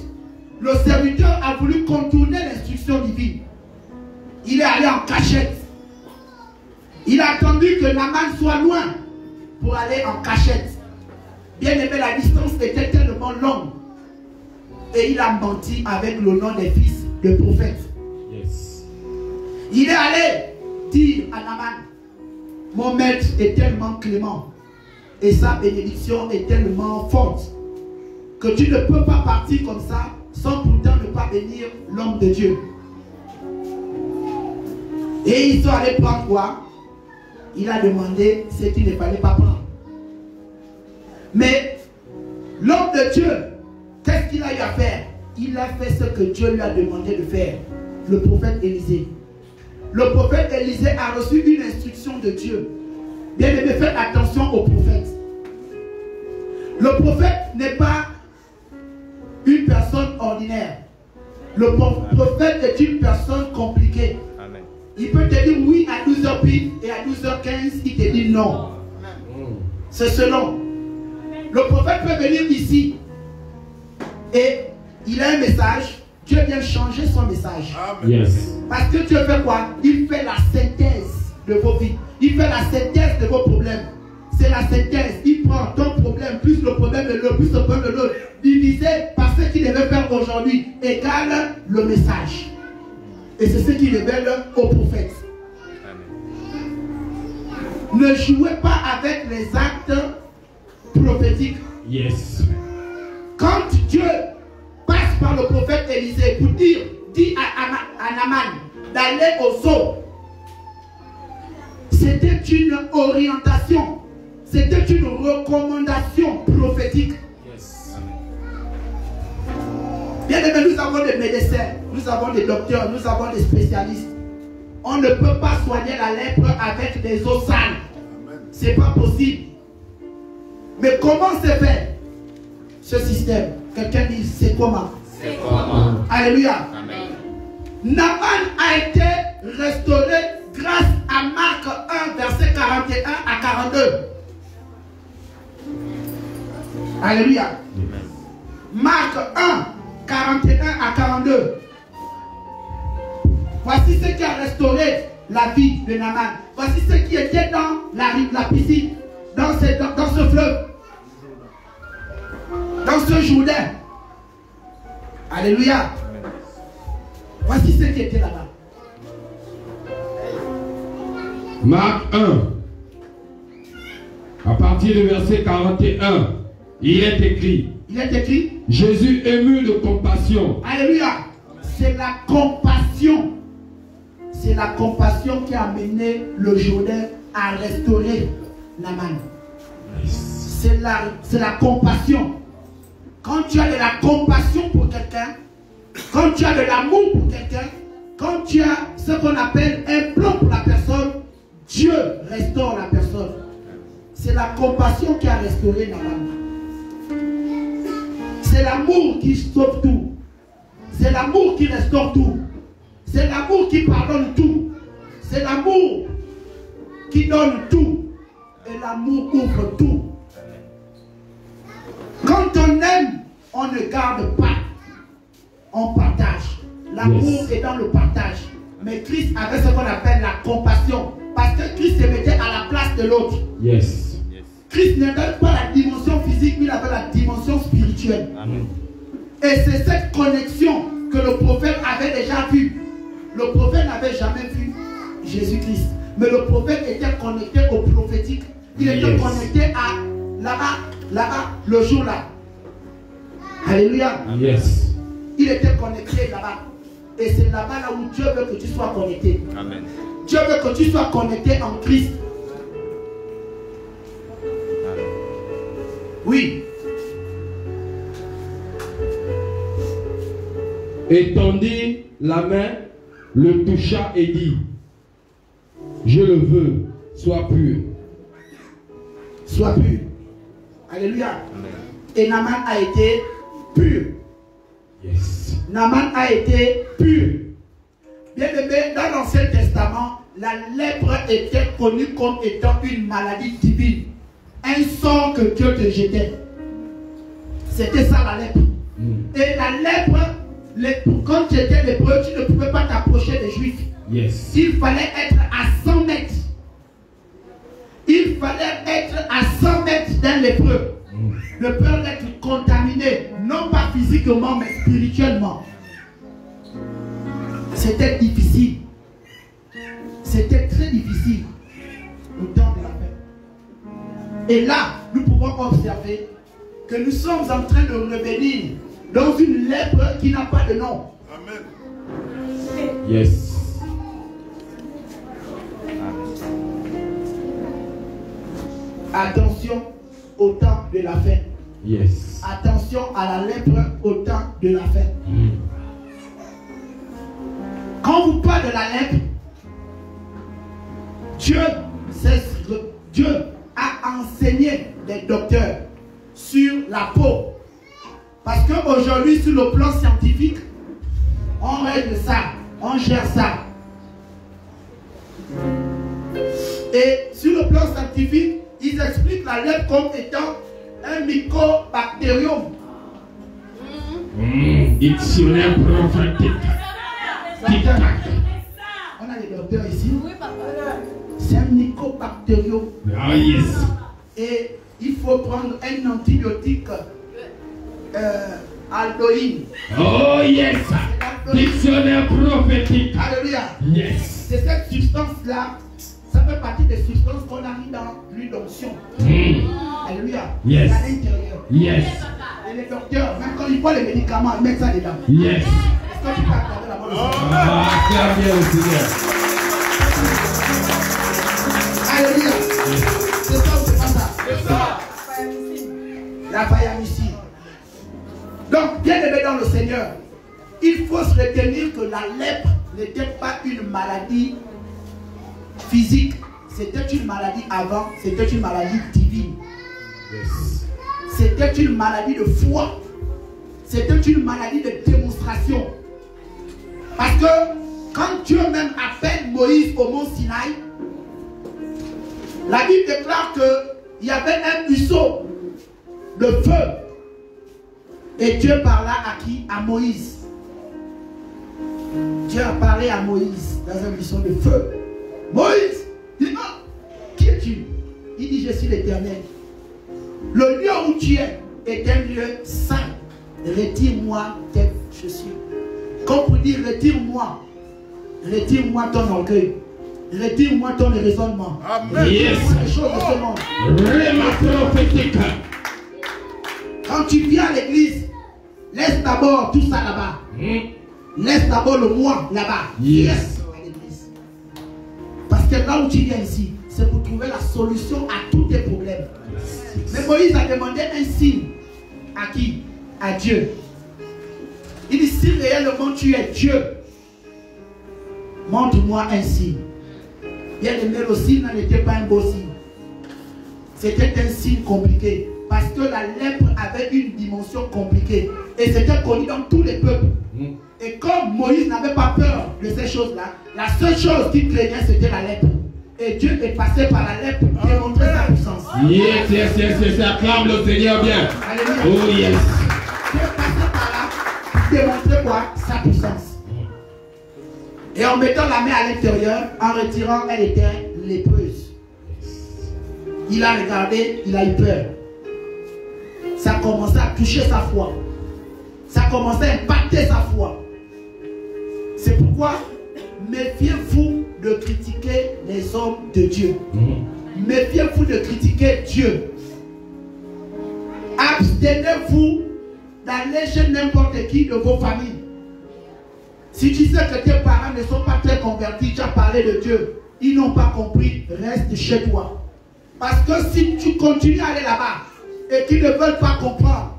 [SPEAKER 1] Le serviteur a voulu contourner l'instruction divine. Il est allé en cachette. Il a attendu que Naaman soit loin pour aller en cachette. Bien aimé, la distance était tellement longue. Et il a menti avec le nom des fils de prophètes.
[SPEAKER 2] Yes.
[SPEAKER 1] Il est allé dire à Naaman, mon maître est tellement clément et sa bénédiction est tellement forte que tu ne peux pas partir comme ça sans pourtant ne pas bénir l'homme de Dieu. Et ils sont allés prendre quoi? Il a demandé ce qu'il ne fallait pas prendre. Mais l'homme de Dieu, qu'est-ce qu'il a eu à faire? Il a fait ce que Dieu lui a demandé de faire. Le prophète Élisée. Le prophète Élisée a reçu une instruction de Dieu. Bien aimé, faites attention au prophète. Le prophète n'est pas une personne ordinaire. Le prophète est une personne compliquée.
[SPEAKER 10] Amen.
[SPEAKER 1] Il peut te dire oui à 12h pile et à 12h15, il te dit non. C'est selon. Le prophète peut venir ici et il a un message. Dieu vient changer son message.
[SPEAKER 2] Yes.
[SPEAKER 1] Parce que Dieu fait quoi? Il fait la synthèse de vos vies. Il fait la synthèse de vos problèmes. C'est la synthèse. Il prend ton problème plus le problème de l'autre, plus le problème de l'autre, divisé par ce qu'il devait faire aujourd'hui, égale le message. Et c'est ce qu'il révèle au prophète. Ne jouez pas avec les actes prophétiques.
[SPEAKER 2] Yes.
[SPEAKER 1] Quand Dieu passe par le prophète Élisée pour dire, dit à Naaman d'aller au zoo, c'était une orientation, c'était une recommandation prophétique.
[SPEAKER 2] Yes.
[SPEAKER 1] Bien aimé, nous avons des médecins, nous avons des docteurs, nous avons des spécialistes. On ne peut pas soigner la lèpre avec des eaux sales. Ce n'est pas possible. Mais comment c'est fait ce système? Quelqu'un dit c'est comment? C'est comment? Alléluia. Amen. Naaman a été restauré grâce à Marc 1, verset 41 à 42. Alléluia. Amen. Marc 1, 41 à 42. Voici ce qui a restauré la vie de Naaman. Voici ce qui était dans la piscine, dans ce fleuve, dans ce Jourdain. Alléluia. Voici ce qui était là-bas.
[SPEAKER 2] Marc 1, à partir du verset 41, il est écrit.
[SPEAKER 1] Il est écrit.
[SPEAKER 2] Jésus ému de compassion.
[SPEAKER 1] Alléluia. C'est la compassion. C'est la compassion qui a amené le Jourdain à restaurer Naaman. C'est la compassion. Quand tu as de la compassion pour quelqu'un, quand tu as de l'amour pour quelqu'un, quand tu as ce qu'on appelle un plan pour la personne, Dieu restaure la personne. C'est la compassion qui a restauré Naaman. C'est l'amour qui sauve tout. C'est l'amour qui restaure tout. C'est l'amour qui pardonne tout. C'est l'amour qui donne tout. Et l'amour ouvre tout. Quand on aime, on ne garde pas. On partage. L'amour est dans le partage. Mais Christ avait ce qu'on appelle la compassion. Parce que Christ se mettait à la place de l'autre.
[SPEAKER 2] Yes.
[SPEAKER 1] Christ n'avait pas la dimension physique, mais il avait la dimension spirituelle.
[SPEAKER 2] Amen.
[SPEAKER 1] Et c'est cette connexion que le prophète avait déjà vue. Le prophète n'avait jamais vu Jésus-Christ. Mais le prophète était connecté au prophétique. Il était connecté à là-bas, le jour là. Alléluia.
[SPEAKER 2] Yes.
[SPEAKER 1] Il était connecté là-bas. Et c'est là-bas là où Dieu veut que tu sois connecté.
[SPEAKER 2] Amen.
[SPEAKER 1] Dieu veut que tu sois connecté en Christ. Oui.
[SPEAKER 2] Étendit la main, le toucha et dit, je le veux, sois pur.
[SPEAKER 1] Sois pur. Alléluia. Amen. Et Naaman a été pur.
[SPEAKER 2] Yes.
[SPEAKER 1] Naaman a été pur. Bien aimé, dans l'Ancien Testament, la lèpre était connue comme étant une maladie divine. Un sort que Dieu te jetait. C'était ça la lèpre. Et la lèpre, quand tu étais lépreux, tu ne pouvais pas t'approcher des Juifs.
[SPEAKER 2] Yes.
[SPEAKER 1] Il fallait être à 100 mètres. Il fallait être à 100 mètres d'un lépreux. De peur d'être contaminé, non pas physiquement, mais spirituellement. C'était difficile. C'était très difficile au temps de la paix. Et là, nous pouvons observer que nous sommes en train de revenir dans une lèpre qui n'a pas de nom.
[SPEAKER 8] Amen.
[SPEAKER 2] Yes.
[SPEAKER 1] Attention au temps de la fin.
[SPEAKER 2] Yes.
[SPEAKER 1] Attention à la lèpre au temps de la fin. Quand vous parlez de la lèpre, Dieu a enseigné des docteurs sur la peau. Parce qu'aujourd'hui, sur le plan scientifique, on règle ça, on gère ça. Et sur le plan scientifique, ils expliquent la lèpre comme étant un mycobacterium.
[SPEAKER 2] Dictionnaire prophétique.
[SPEAKER 1] On a des docteurs ici. Oui, papa. C'est un mycobacterium.
[SPEAKER 2] Ah, yes.
[SPEAKER 1] Et il faut prendre un antibiotique aldoïne.
[SPEAKER 2] Oh, yes. Dictionnaire prophétique.
[SPEAKER 1] Alléluia.
[SPEAKER 2] Yes.
[SPEAKER 1] C'est cette substance-là. Ça fait partie des substances qu'on a mis dans l'huile d'onction. Alléluia.
[SPEAKER 2] Yes.
[SPEAKER 1] À l'intérieur.
[SPEAKER 2] Yes.
[SPEAKER 1] Et les docteurs, même quand ils prennent les médicaments, ils mettent ça dedans.
[SPEAKER 2] Yes.
[SPEAKER 1] Est-ce que tu peux accorder la bonne
[SPEAKER 2] Ah, bien le Seigneur.
[SPEAKER 1] Alléluia. C'est ça ou c'est pas ça?
[SPEAKER 8] C'est ça.
[SPEAKER 1] La payamicine. Donc, bien aimé dans le Seigneur, il faut se retenir que la lèpre n'était pas une maladie physique. C'était une maladie avant, c'était une maladie divine. C'était une maladie de foi. C'était une maladie de démonstration. Parce que quand Dieu même appelle Moïse au mont Sinaï, la Bible déclare qu'il y avait un buisson de feu. Et Dieu parla à qui? À Moïse. Dieu a parlé à Moïse dans un buisson de feu. Moïse, il dit, qui es-tu? Il dit, je suis l'Éternel. Le lieu où tu es est un lieu saint. Retire-moi tes chaussures. Comme pour dire, retire-moi. Retire-moi ton orgueil. Retire-moi ton raisonnement. Retire-moi les choses de ce monde. Quand tu viens à l'église, laisse d'abord tout ça là-bas. Laisse d'abord le moi là-bas. Yes. À l'église. Parce que là où tu viens ici, c'est pour trouver la solution à tous tes problèmes. Mais Moïse a demandé un signe. À qui? À Dieu. Il dit, si réellement tu es Dieu, montre-moi un signe. Bien aimé, le signe n'était pas un beau signe. C'était un signe compliqué. Parce que la lèpre avait une dimension compliquée. Et c'était connu dans tous les peuples. Et comme Moïse n'avait pas peur de ces choses-là, la seule chose qu'il craignait, c'était la lèpre. Et Dieu est passé par la lèpre pour démontrer sa puissance.
[SPEAKER 2] Yes, acclame le Seigneur bien.
[SPEAKER 1] Alléluia.
[SPEAKER 2] Oh yes.
[SPEAKER 1] Dieu est passé par là pour démontrer quoi? Sa puissance. Et en mettant la main à l'intérieur, en retirant, elle était lépreuse. Il a regardé, il a eu peur. Ça a commencé à toucher sa foi. Ça a commencé à impacter sa foi. C'est pourquoi méfiez-vous de critiquer les hommes de Dieu. Méfiez-vous de critiquer Dieu. Abstenez-vous d'aller chez n'importe qui de vos familles. Si tu sais que tes parents ne sont pas très convertis, tu as parlé de Dieu, ils n'ont pas compris, reste chez toi. Parce que si tu continues à aller là-bas et qu'ils ne veulent pas comprendre,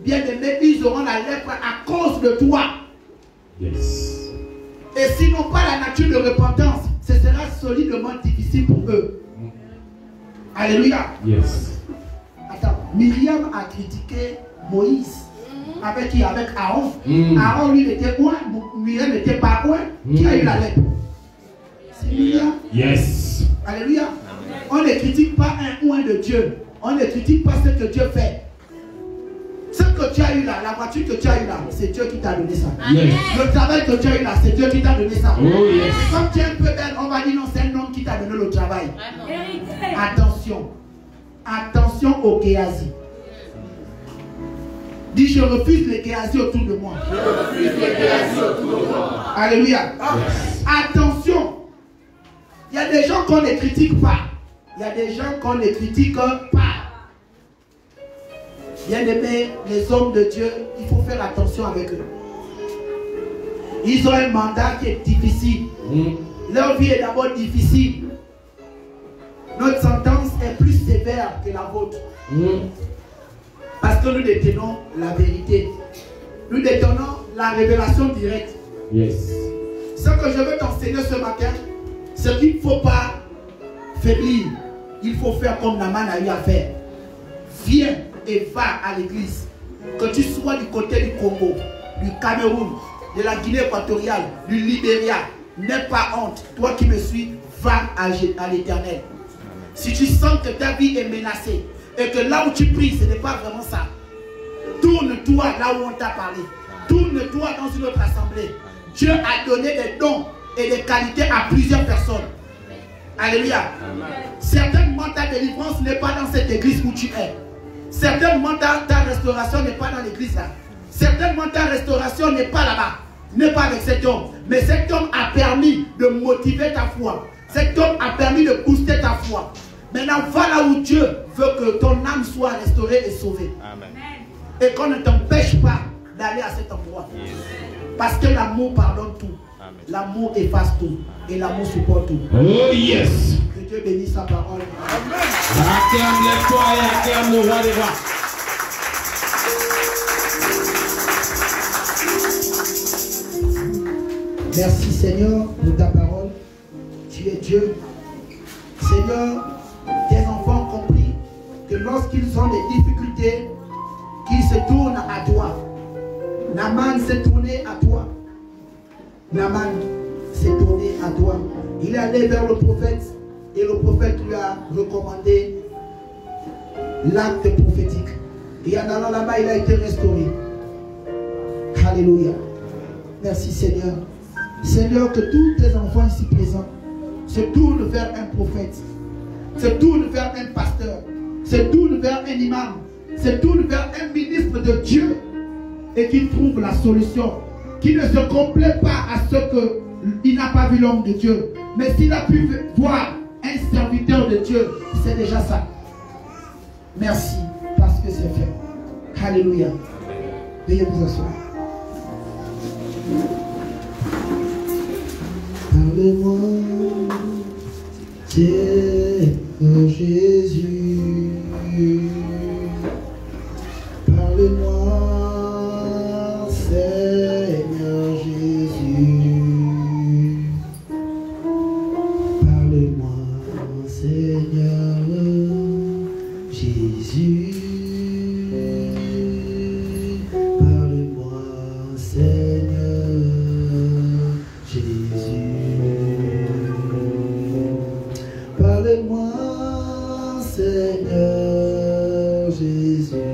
[SPEAKER 1] bien aimé, ils auront la lèpre à cause de toi.
[SPEAKER 2] Yes.
[SPEAKER 1] Et s'ils n'ont pas la nature de repentance, ce sera solidement difficile pour eux. Alléluia.
[SPEAKER 2] Yes.
[SPEAKER 1] Attends, Myriam a critiqué Moïse. Avec qui? Avec Aaron. Aaron, lui, était loin. Myriam n'était pas loin. Qui a eu la lèpre? C'est Myriam.
[SPEAKER 2] Yes.
[SPEAKER 1] Alléluia. On ne critique pas un oint de Dieu. On ne critique pas ce que Dieu fait. Ce que tu as eu là, la voiture que tu as eu là, c'est Dieu qui t'a donné ça.
[SPEAKER 2] Yes.
[SPEAKER 1] Le travail que tu as eu là, c'est Dieu qui t'a donné ça.
[SPEAKER 2] Oh, yes.
[SPEAKER 1] Et comme tu es un peu belle, on va dire non, c'est un homme qui t'a donné le travail. Attention. Attention au Géasi. Dis, je refuse les Géasi autour de moi. Je refuse les Géasi autour de moi. Alléluia. Yes. Attention. Il y a des gens qu'on ne critique pas. Il y a des gens qu'on ne critique pas. Bien aimés, les hommes de Dieu, il faut faire attention avec eux. Ils ont un mandat qui est difficile. Leur vie est d'abord difficile. Notre sentence est plus sévère que la vôtre. Parce que nous détenons la vérité. Nous détenons la révélation directe.
[SPEAKER 2] Yes.
[SPEAKER 1] Ce que je veux t'enseigner ce matin, c'est qu'il ne faut pas faiblir. Il faut faire comme Naaman a eu à faire. Viens et va à l'église. Que tu sois du côté du Congo, du Cameroun, de la Guinée équatoriale, du Libéria, n'aie pas honte. Toi qui me suis, va à l'Éternel. Si tu sens que ta vie est menacée et que là où tu pries, ce n'est pas vraiment ça, tourne-toi là où on t'a parlé. Tourne-toi dans une autre assemblée. Dieu a donné des dons et des qualités à plusieurs personnes. Alléluia. Certainement ta délivrance n'est pas dans cette église où tu es. Certainement ta restauration n'est pas dans l'église là. Certainement ta restauration n'est pas là-bas. N'est pas avec cet homme. Mais cet homme a permis de motiver ta foi. Cet homme a permis de booster ta foi. Maintenant, va là où Dieu veut que ton âme soit restaurée et sauvée. Amen. Et qu'on ne t'empêche pas d'aller à cet endroit. Yes. Parce que l'amour pardonne tout. L'amour efface tout. Et l'amour supporte tout.
[SPEAKER 2] Oh yes.
[SPEAKER 1] Que Dieu bénisse sa parole.
[SPEAKER 2] Amen. Acclame-le toi et acclame le roi des rois.
[SPEAKER 1] Merci Seigneur pour ta parole. Tu es Dieu. Seigneur, tes enfants ont compris que lorsqu'ils ont des difficultés, qu'ils se tournent à toi. Naaman s'est tourné à toi. Naaman s'est tourné à toi. Il est allé vers le prophète et le prophète lui a recommandé l'acte prophétique. Et en allant là-bas, il a été restauré. Alléluia. Merci Seigneur. Seigneur, que tous tes enfants ici présents se tournent vers un prophète, se tournent vers un pasteur, se tournent vers un imam, se tournent vers un ministre de Dieu et qui trouve la solution, qui ne se complaît pas à ce qu'il n'a pas vu l'homme de Dieu. Mais s'il a pu voir un serviteur de Dieu, c'est déjà ça. Merci, parce que c'est fait. Alléluia. Veuillez vous asseoir. Parle-moi, Seigneur Jésus. Parle-moi, Seigneur Jésus. Parle-moi, Seigneur Jésus. Parle-moi, Seigneur Jésus. Parle-moi, Seigneur Jésus.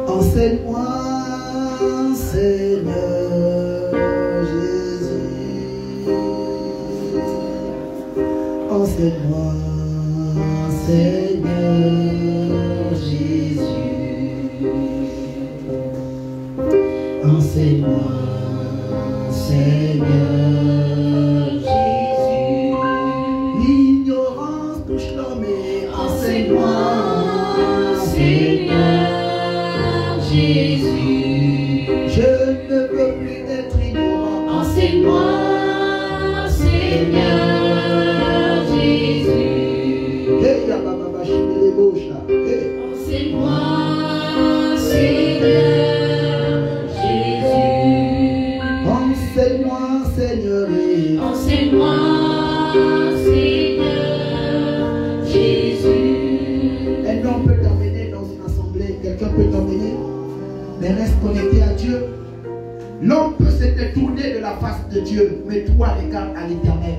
[SPEAKER 1] Enseigne-moi, Seigneur Jésus. Enseigne-moi, Seigneur Jésus. Enseigne-moi, Seigneur Jésus. L'ignorance touche l'homme et enseigne-moi, Seigneur Jésus. Je ne veux plus être ignorant. Enseigne-moi, Seigneur Jésus. Enseigne-moi, Seigneur Jésus. Enseigne-moi, Seigneur. Enseigne-moi, Seigneur Jésus. Un homme peut t'emmener dans une assemblée, quelqu'un peut t'emmener, mais reste connecté à Dieu. L'homme peut se détourner de la face de Dieu, mais toi regarde à l'Éternel.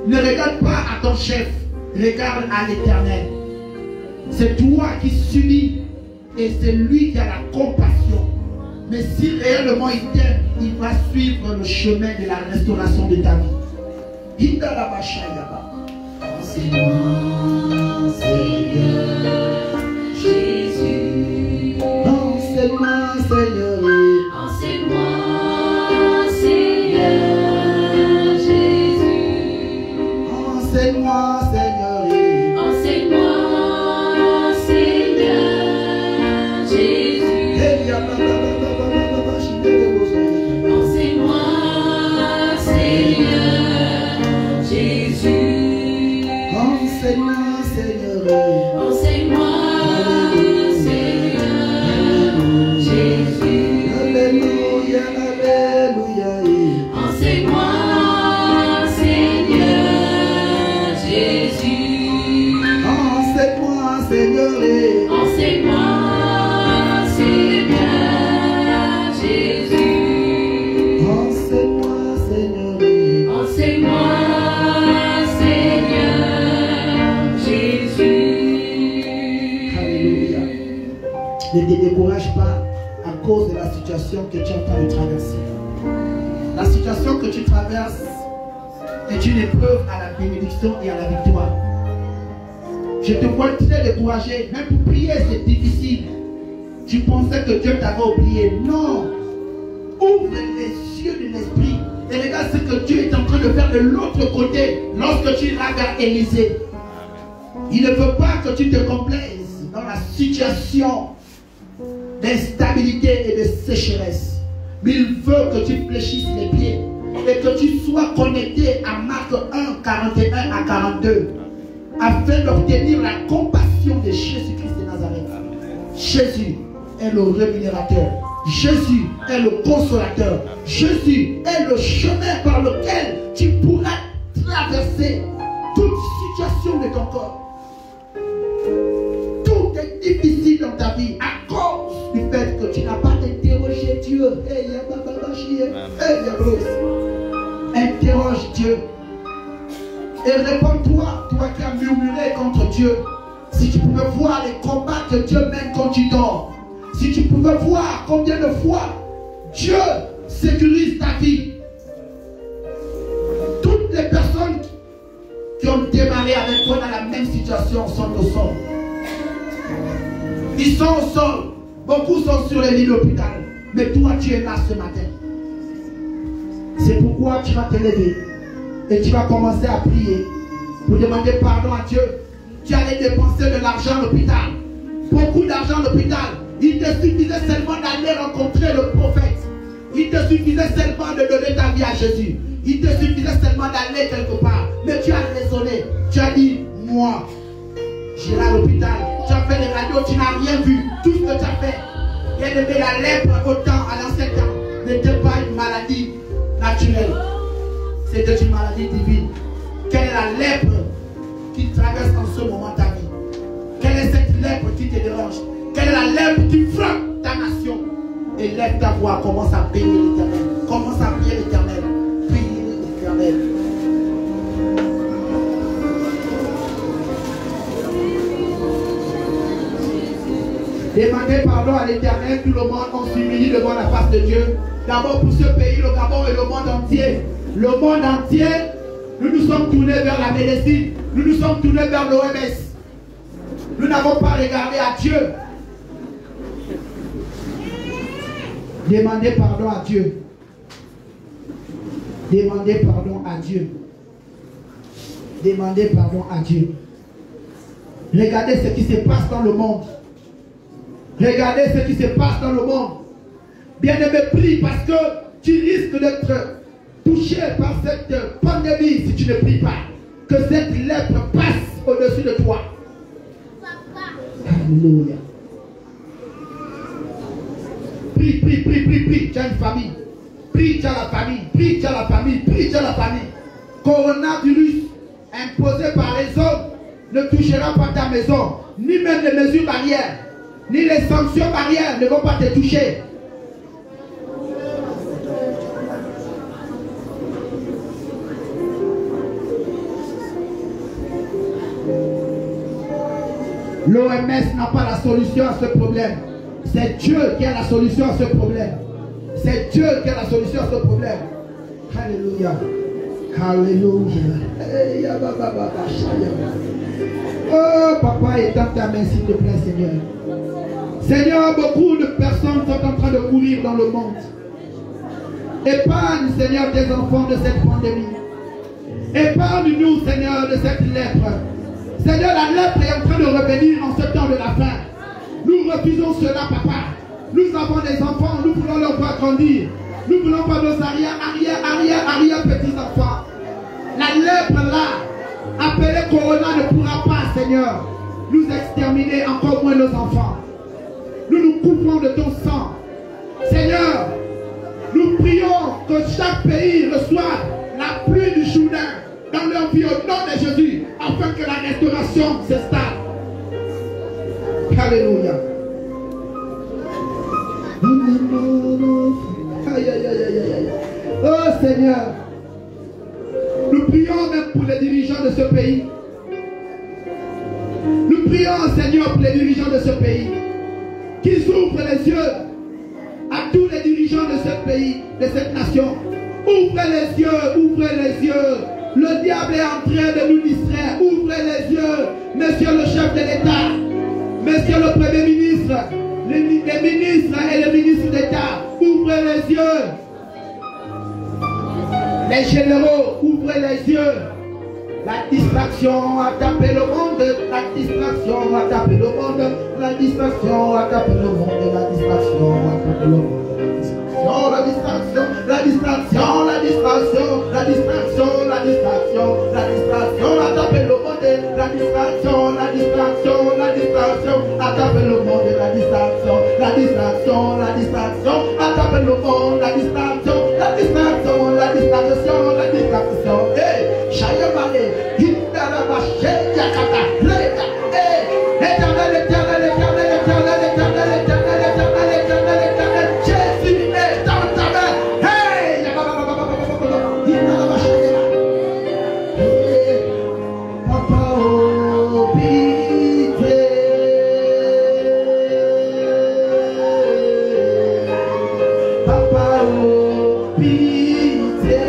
[SPEAKER 1] Ne regarde pas à ton chef, regarde à l'Éternel. C'est toi qui subis et c'est lui qui a la compassion. Mais si réellement il t'aime, il va suivre le chemin de la restauration de ta vie. Enseigne-moi, Seigneur Jésus. Enseigne-moi, Seigneur. Enseigne-moi, Seigneur Jésus. Enseigne-moi, Seigneur. Enseigne-moi, Seigneur Jésus. Enseigne-moi, Seigneur Jésus. Enseigne-moi, Seigneur. Enseigne-moi, Seigneur Jésus. Alléluia, alléluia. Enseigne-moi, Seigneur Jésus. Enseigne-moi, Seigneur. Enseigne-moi, Seigneur Jésus. Enseigne-moi, Seigneur. Enseigne-moi, Seigneur Jésus. Alléluia. Ne te décourage pas à cause de la situation que tu es en train de traverser. La situation que tu traverses est une épreuve à la bénédiction et à la victoire. Je te vois très découragé. Même pour prier, c'est difficile. Tu pensais que Dieu t'avait oublié. Non. Ouvre les yeux de l'esprit et regarde ce que Dieu est en train de faire de l'autre côté lorsque tu iras vers Élisée. Il ne veut pas que tu te complaises dans la situation d'instabilité et de sécheresse. Mais il veut que tu fléchisses les pieds et que tu sois connecté à Marc 1, 41 à 42 afin d'obtenir la compassion de Jésus-Christ de Nazareth. Jésus est le rémunérateur. Jésus est le consolateur. Jésus est le chemin par lequel tu pourras traverser toute situation de ton corps. Tout est difficile dans ta vie à cause du fait que tu n'as pas interrogé Dieu. Interroge Dieu. Et réponds-toi, toi qui as murmuré contre Dieu. Si tu pouvais voir les combats que Dieu mène quand tu dors. Si tu pouvais voir combien de fois Dieu sécurise ta vie. Toutes les personnes qui ont démarré avec toi dans la même situation sont au sol. Ils sont au sol. Beaucoup sont sur les lits d'hôpital. Mais toi, tu es là ce matin. C'est pourquoi tu vas te lever et tu vas commencer à prier pour demander pardon à Dieu. Tu allais dépenser de l'argent à l'hôpital. Beaucoup d'argent à l'hôpital. Il te suffisait seulement d'aller rencontrer le prophète. Il te suffisait seulement de donner ta vie à Jésus. Il te suffisait seulement d'aller quelque part. Mais tu as raisonné. Tu as dit, moi, j'irai à l'hôpital. Tu as fait les radios, tu n'as rien vu. Tout ce que tu as fait. Bien aimé, la lèpre à l'ancien temps n'était pas une maladie naturelle. C'était une maladie divine. Quelle est la lèpre qui traverse en ce moment ta vie? Quelle est cette lèpre qui te dérange? Quelle est la lèpre qui frappe ta nation? Et lève ta voix, commence à bénir l'Éternel. Commence à prier l'Éternel. Priez l'Éternel. Demandez pardon à l'Éternel. Tout le monde, on s'humilie devant la face de Dieu. D'abord pour ce pays, le Gabon et le monde entier. Le monde entier, nous nous sommes tournés vers la médecine. Nous nous sommes tournés vers l'OMS. Nous n'avons pas regardé à Dieu. Demandez pardon à Dieu. Demandez pardon à Dieu. Demandez pardon à Dieu. Regardez ce qui se passe dans le monde. Regardez ce qui se passe dans le monde. Bien-aimé, prie parce que tu risques d'être touché par cette pandémie si tu ne pries pas. Que cette lèpre passe au-dessus de toi. Alléluia. Prie, prie, prie, prie, prie. Tu as une famille. Prie, tu as la famille. Prie, tu as la famille. Prie, tu as la famille. Coronavirus imposé par les hommes ne touchera pas ta maison. Ni même les mesures barrières. Ni les sanctions barrières ne vont pas te toucher. L'OMS n'a pas la solution à ce problème. C'est Dieu qui a la solution à ce problème. C'est Dieu qui a la solution à ce problème. Alléluia. Alléluia. Oh, papa, étends ta main, s'il te plaît, Seigneur. Seigneur, beaucoup de personnes sont en train de courir dans le monde. Épargne, Seigneur, tes enfants de cette pandémie. Épargne-nous, Seigneur, de cette lèpre. Seigneur, la lèpre est en train de revenir en ce temps de la fin. Nous refusons cela, papa. Nous avons des enfants, nous voulons leur voir grandir. Nous voulons pas nos arrière petits-enfants. La lèpre là, appelée Corona, ne pourra pas, Seigneur, nous exterminer, encore moins nos enfants. Nous nous couvrons de ton sang. Seigneur, nous prions que chaque pays reçoive la pluie du Jourdain dans leur vie au nom de Jésus, afin que la restauration s'installe. Alléluia. Aïe, aïe, aïe, aïe, aïe. Oh Seigneur, nous prions même pour les dirigeants de ce pays. Nous prions, Seigneur, pour les dirigeants de ce pays, qu'ils ouvrent les yeux à tous les dirigeants de ce pays, de cette nation. Ouvrez les yeux, ouvrez les yeux. Le diable est en train de nous distraire. Ouvrez les yeux, Monsieur le chef de l'État, Monsieur le Premier ministre, les ministres et les ministres d'État. Ouvrez les yeux. Les généraux, ouvrez les yeux. La distraction a tapé le monde. La distraction a tapé le monde. La distraction a tapé le monde. La distraction a tapé le monde. La distraction, la distraction, la distraction, la distraction, la distraction, la distraction, a tapé le monde. La distraction, la distraction, la distraction, a tapé le monde. La distraction, la distraction, la distraction, attrape le monde, la distraction, la distraction, la distraction, la distraction. Eh, Chayamale, Hindalabashe, Yakata, Leka, eh, éternel, éternel, éternel, éternel, éternel, éternel, éternel, éternel, éternel, Jésus est dans ta main. Hey, Hindalabashe, Papa, oh, pitié. Papa, oh, pitié.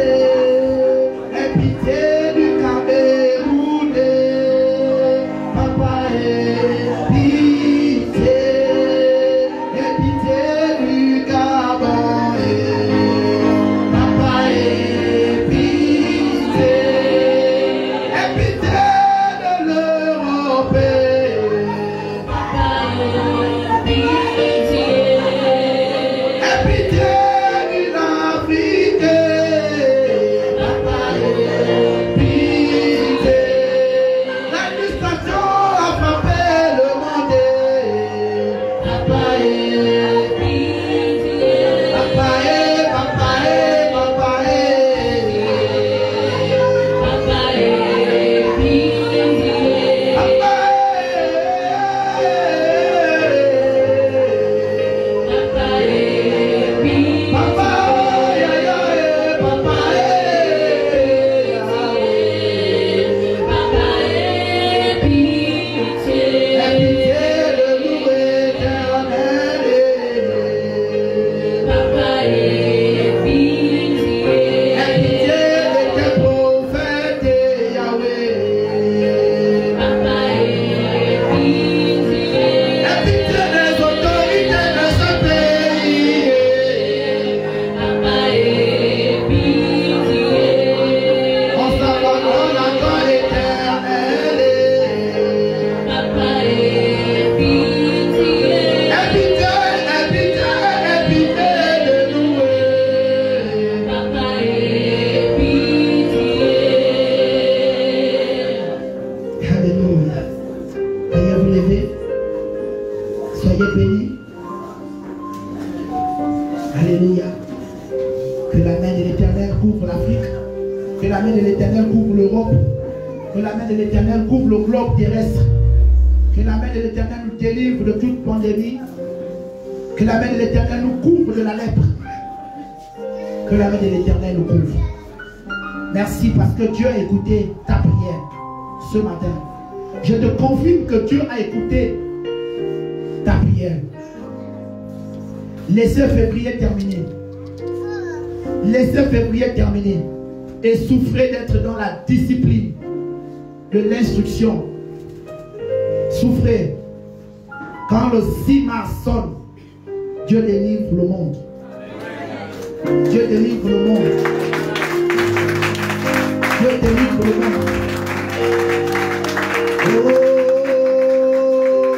[SPEAKER 1] Aie pitié du Cameroun. Papa, aie pitié. Aie pitié du Gabon. Papa, aie pitié. Aie pitié de l'Europe. Papa, aie pitié. Aie pitié de l'Afrique. Papa, aie pitié. L'administration a frappé le monde. Papa, aie pitié. Papa, aie, papa, aie, papa, aie. Papa, aie pitié. Papa, aie. Papa, aïe, aïe, aïe, papa, aïe. Papa, aie pitié. Aie pitié de nous, éternel. Papa, aie pitié. Aie pitié de tes prophètes, Yahweh. Papa, aie pitié. Aie pitié des autorités de ce pays. Papa, aie pitié. On s'abandonne à toi, éternel. Papa, aie pitié. Aie pitié, aie pitié, aie pitié de nous. Papa, aie pitié. Alléluia. Veuillez vous lever. Soyez bénis. Alléluia. Que la main de l'Éternel couvre l'Afrique. Que la main de l'Éternel couvre l'Europe. Que la main de l'Éternel couvre le globe terrestre. Que la main de l'Éternel nous délivre de toute pandémie. Que la main de l'Éternel nous couvre de la lèpre. Que la main de l'Éternel nous couvre. Merci parce que Dieu a écouté ta prière ce matin. Je te confirme que Dieu a écouté ta prière. Laissez février terminer. Laissez février terminer. Et souffrez d'être dans la discipline de l'instruction. Souffrez. Quand le 6 mars sonne, Dieu délivre le monde. Dieu délivre le monde. Dieu délivre le monde. Oh,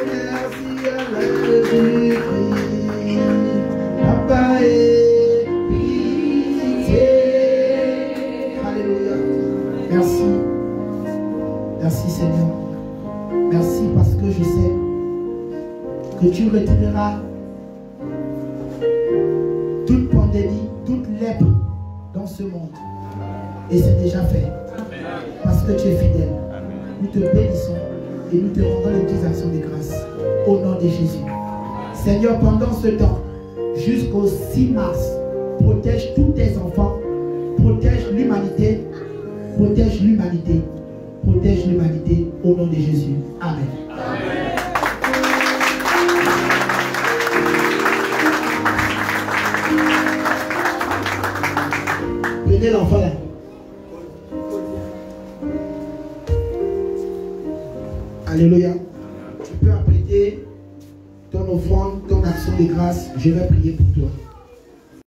[SPEAKER 1] merci à Jésus-Christ. Papa et pitié. Alléluia. Merci. Merci Seigneur. Merci parce que je sais que tu retireras toute pandémie, toute lèpre dans ce monde. Et c'est déjà fait. Parce que tu es fidèle. Nous te bénissons et nous te rendons les petites actions de grâce. Au nom de Jésus. Seigneur, pendant ce temps, jusqu'au 6 mars, protège tous tes enfants. Protège l'humanité. Protège l'humanité. Protège l'humanité au nom de Jésus. Amen. Prenez l'enfant là. Alléluia. Tu peux apprêter ton offrande, ton action de grâce. Je vais prier pour toi.